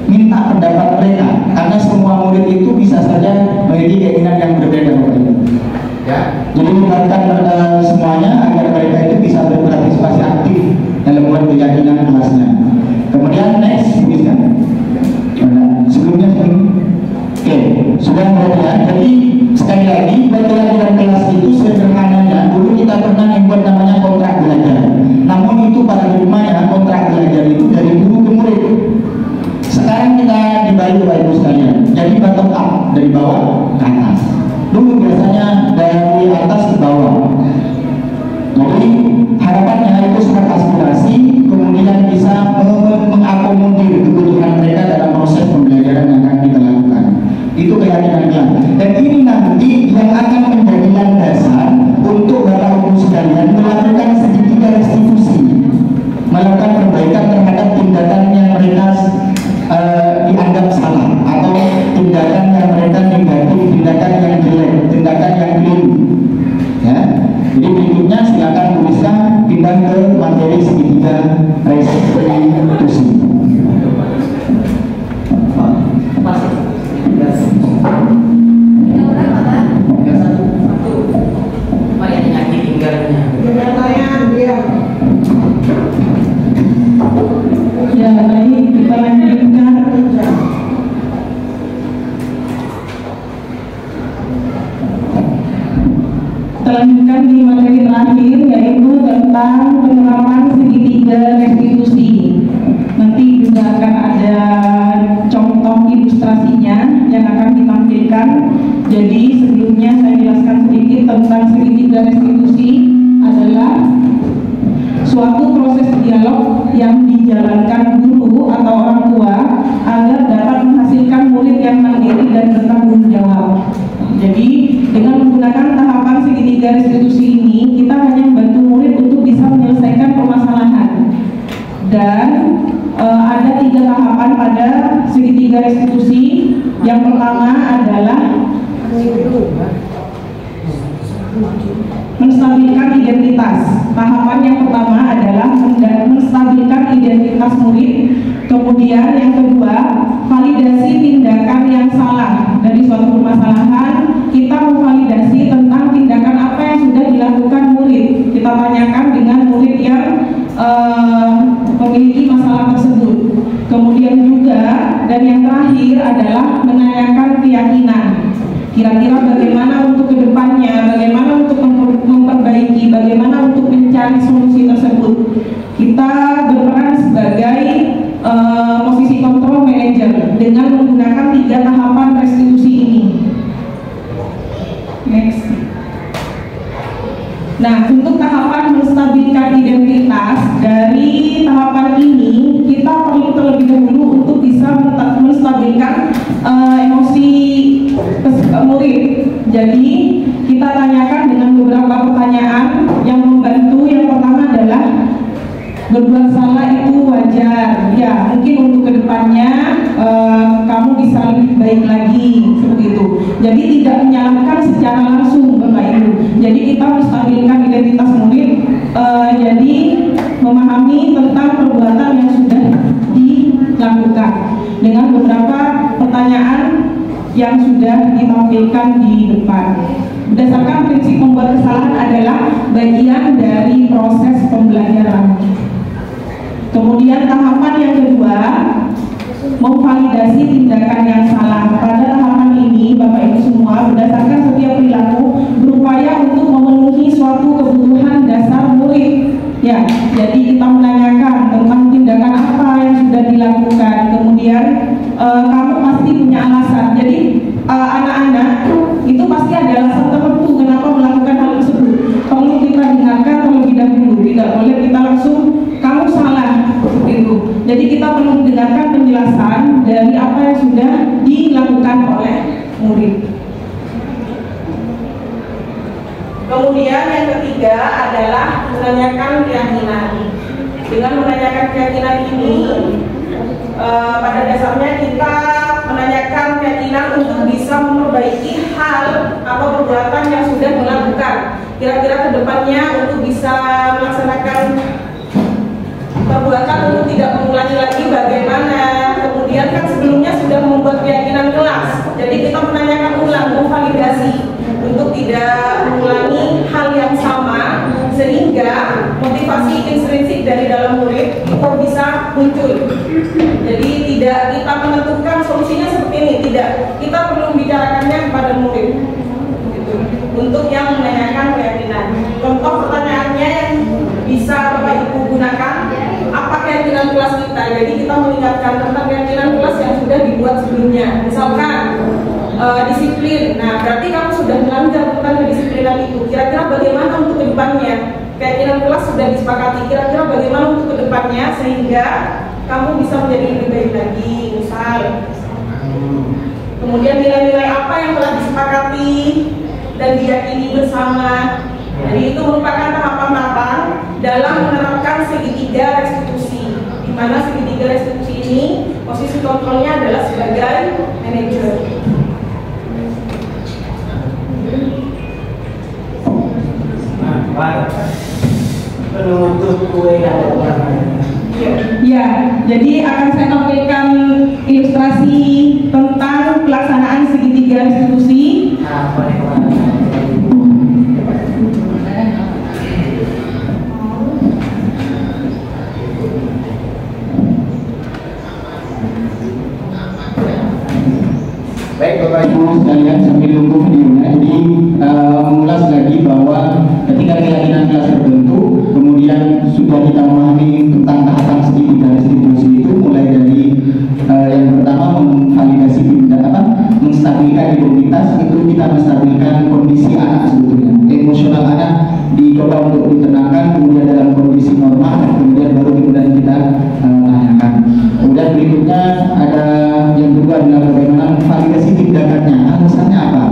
Minta pendapat mereka, karena semua murid itu bisa saja memiliki keinginan yang berbeda. Ya, jadi libatkan semuanya agar mereka itu bisa berpartisipasi aktif dalam membuat keyakinan kelasnya. Kemudian next, bisa. Sebelumnya oke, sudah mulai. Jadi sekali lagi, keyakinan kelas itu sederhananya dulu kita pernah membuat namanya kontrak belajar. Namun itu paradigmanya kontrak belajar itu dari guru ke murid. Sekarang kita dibalik Bapak Ibu sekalian, jadi bottom up, dari bawah ke atas. Dulu biasanya dari atas ke bawah. Jadi harapannya itu sangat aspirasi, kemudian bisa mengakomodir kebutuhan mereka dalam proses pembelajaran yang akan kita lakukan. Itu keyakinan kelas. Dan ini nanti yang akan menjadi landasan untuk Bapak Ibu sekalian melakukan segitiga restitusi, melakukan perbaikan terhadap tindakan yang mereka dianggap salah atau tindakan yang mereka negatif, tindakan yang jelek, tindakan yang keliru. Ya, jadi berikutnya silakan tuliskan, pindah ke materi segitiga restitusi. Ya, baik, kita lanjutkan. Kita lanjutkan di materi terakhir, yaitu tentang penerapan segitiga restitusi. Nanti juga akan ada contoh ilustrasinya yang akan ditampilkan. Jadi sebelumnya saya jelaskan sedikit tentang segitiga restitusi adalah suatu proses dialog yang dijalankan guru atau orang tua agar dapat menghasilkan murid yang mandiri dan bertanggung jawab. Jadi dengan menggunakan tahapan segitiga restitusi ini, kita hanya membantu murid untuk bisa menyelesaikan permasalahan. Dan ada 3 tahapan pada segitiga restitusi. Yang pertama adalah menstabilkan identitas. Tahapan yang pertama adalah menstabilkan identitas murid. Kemudian yang kedua, validasi tindakan yang salah. Dari suatu permasalahan, kita memvalidasi tentang tindakan apa yang sudah dilakukan murid. Kita tanyakan dengan murid yang memiliki masalah tersebut. Kemudian juga, dan yang terakhir adalah menanyakan keyakinan. Kira-kira bagaimana untuk kedepannya, bagaimana untuk memperbaiki, bagaimana untuk mencari solusi tersebut. Kita berperan sebagai posisi control manager dengan menggunakan 3 tahapan restitusi ini. Next. Nah, untuk tahapan menstabilkan identitas, dari tahapan ini kita perlu terlebih dahulu untuk bisa menstabilkan emosi murid. Jadi kita tanyakan dengan beberapa pertanyaan yang membantu. Yang pertama adalah, berbuat salah itu wajar. Ya, mungkin untuk kedepannya kamu bisa lebih baik lagi, seperti itu. Jadi tidak menyalahkan secara langsung Bapak Ibu. Jadi kita menstabilkan identitas murid. Jadi memahami tentang perbuatan yang sudah dilakukan dengan beberapa pertanyaan yang sudah ditampilkan di depan. Berdasarkan prinsip membuat kesalahan adalah bagian dari proses pembelajaran. Kemudian tahapan yang kedua, memvalidasi tindakan yang salah. Pada tahapan ini, Bapak Ibu semua, berdasarkan setiap perilaku berupaya untuk memenuhi suatu kebutuhan dasar murid. kamu pasti punya alasan. Jadi anak-anak itu pasti ada alasan tertentu kenapa melakukan hal tersebut. Perlu kita dengarkan terlebih dahulu, tidak boleh kita langsung kamu salah gitu. Jadi kita perlu mendengarkan penjelasan dari apa yang sudah dilakukan oleh murid. Kemudian yang ketiga adalah menanyakan keyakinan. Dengan menanyakan keyakinan ini, pada dasarnya kita menanyakan keyakinan untuk bisa memperbaiki hal atau perbuatan yang sudah dilakukan. Kira-kira kedepannya untuk bisa melaksanakan perbuatan untuk tidak mengulangi lagi bagaimana. Kemudian kan sebelumnya sudah membuat keyakinan kelas, jadi kita menanyakan ulang, memvalidasi untuk tidak mengulangi hal yang sama, sehingga motivasi intrinsik dari dalam murid itu bisa muncul. Jadi tidak kita menentukan solusinya seperti ini, tidak, kita perlu membicarakannya kepada murid gitu. Untuk yang menanyakan keyakinan, contoh pertanyaannya yang bisa Bapak Ibu gunakan, apa keyakinan kelas kita? Jadi kita mengingatkan tentang keyakinan kelas yang sudah dibuat sebelumnya. Misalkan disiplin, nah berarti kamu sudah melanggar tentang kedisiplinan itu. Kira-kira bagaimana untuk kedepannya? Keyakinan kelas sudah disepakati, kira-kira bagaimana untuk kedepannya sehingga kamu bisa menjadi lebih baik lagi, misal. Kemudian nilai-nilai apa yang telah disepakati dan diyakini bersama. Jadi itu merupakan tahapan-tahapan dalam menerapkan segitiga restitusi, di mana segitiga restitusi ini posisi kontrolnya adalah sebagai manajer. Penutup kue ada warnanya. Ya, jadi akan saya tampilkan ilustrasi tentang pelaksanaan segitiga restitusi. Baik Bapak Ibu sekalian, sambil nunggu videonya, jadi mengulas lagi bahwa ketika keyakinan kelas terbentuk, kemudian sudah kita memahami tentang tahapan segitiga restitusi itu, mulai dari yang pertama memvalidasi menstabilkan identitas, itu kita menstabilkan kondisi anak sebetulnya, emosional anak dicoba untuk ditenangkan, kemudian dalam kondisi normal, kemudian baru kemudian kita tanyakan. Kemudian berikutnya ada yang kedua adalah bagaimana memvalidasi tindakannya, alasannya apa?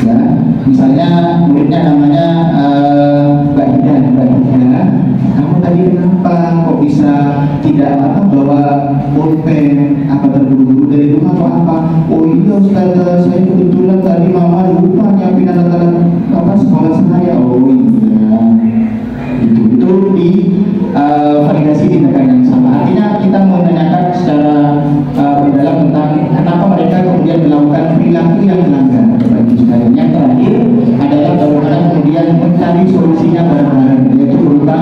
Ya, misalnya muridnya namanya Mbak Hida, kamu tadi kenapa kok bisa tidak bawa pulpen, apa terburu-buru dari rumah atau apa? Oh iya Ustaz, saya kebetulan tadi mama lupa nyiapin alat sekolah saya. Oh iya, itu di validasi tindakan yang sama. Artinya kita menanyakan secara mendalam tentang kenapa mereka kemudian melakukan perilaku yang melanggar. Yang terakhir adalah bagaimana kemudian mencari solusinya bareng-bareng, yaitu berupa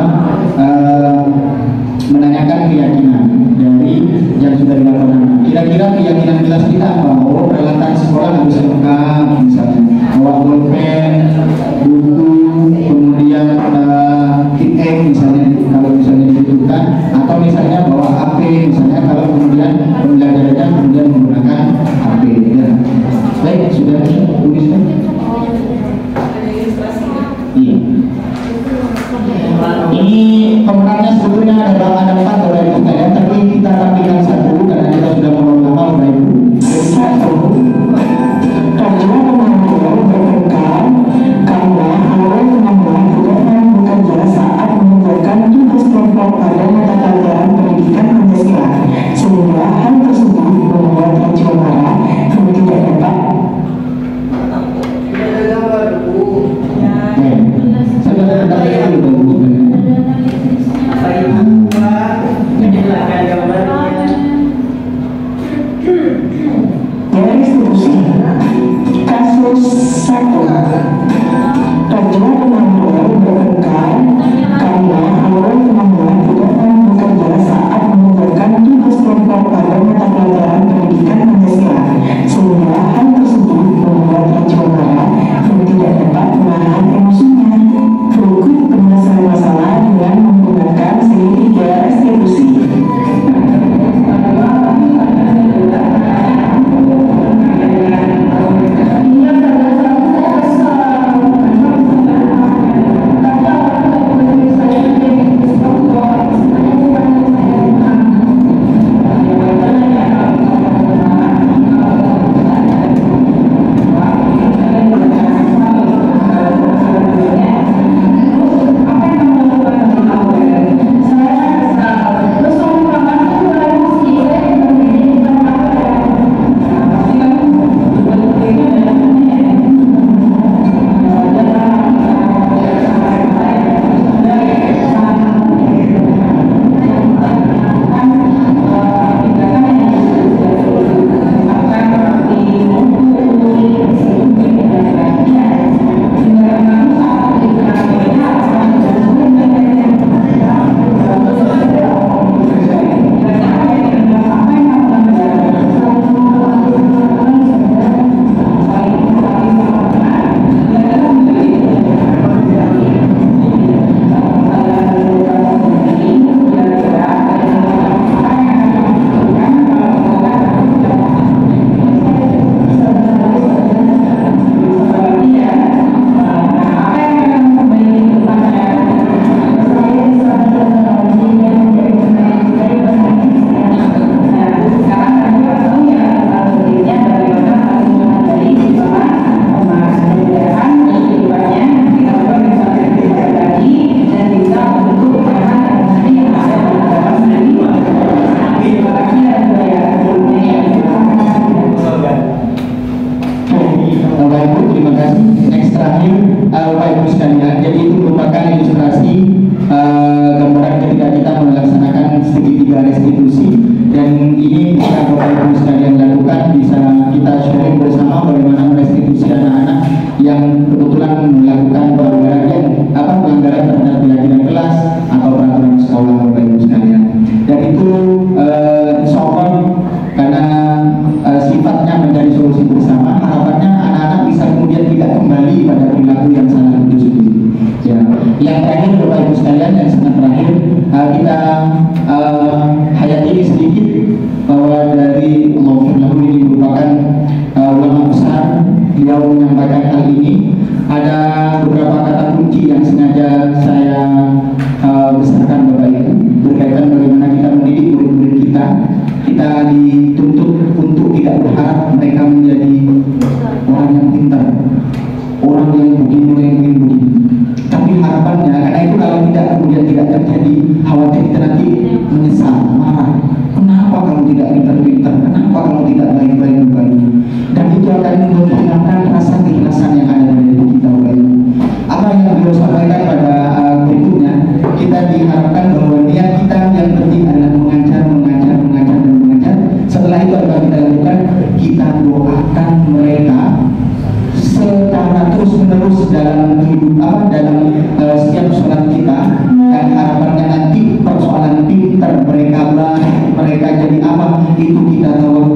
menanyakan keyakinan dari yang sudah dilakukan. Kira-kira keyakinan kelas kita apa? Oh, peralatan sekolah harus lengkap, misalnya bawa pulpen, buku, kemudian kit misalnya kalau misalnya dibutuhkan, atau misalnya bawa HP, misalnya kalau kemudian pembelajarannya kemudian menggunakan HP. Ya. Baik, sudah tuliskan? Iya. Ini pemerannya sebetulnya ada 4 Bapak Ibu sekalian, tapi kita tampilkan satu karena kita sudah mau lama Bapak Ibu. Satu, Kajian pemantauan bertengkar karena awal penambahan bukan bekerja saat mengerjakan tugas kelompok pada mata pelajaran pendidikan Pancasila, sehingga hal tersebut membuat Rajiwa marah dan tidak dapat. Ada gambar Bu. Saya sudah dulu. Baik Pak, silakan gambarnya. Restitusi kasus 1. Kajian pemantauan bertengkar karena awal penambahan bukan bekerja saat mengerjakan tugas kelompok pada mata pelajaran pendidikan Pancasila, sehingga hal tersebut membuat Rajiwa marah dan tidak dapat menahan emosinya. Berikut penyelesaian masalah dengan menggunakan segitiga restitusi. solusi bersama. Harapannya anak-anak bisa kemudian tidak kembali pada perilaku yang salah itu sendiri. Ya, yang terakhir Bapak Ibu sekalian, yang sangat terakhir, kita hayati ini sedikit bahwa dari Allah ini merupakan ulama besar. Beliau menyampaikan hal ini. Ada beberapa kata kunci yang sengaja saya besarkan Bapak Ibu berkaitan bagaimana kita mendidik murid-murid kita. Kita dituntut untuk tidak berharap mereka menjadi orang yang pintar, orang yang begini. Tapi harapannya, karena itu kalau kemudian tidak terjadi, khawatir kita nanti menyesal, marah. Kenapa kamu tidak pintar-pintar? Kenapa kamu tidak baik-baik? Dan itu akan menghilangkan rasa keikhlasan yang ada dalam diri kita. Apa yang beliau sampaikan pada berikutnya, kita diharapkan bahwa niat kita yang penting adalah mengajar. Setelah itu apa kita lakukan? Kita doakan mereka secara terus-menerus dalam hidup dalam setiap sholat kita, dan harapannya nanti persoalan pintar mereka jadi apa itu kita tahu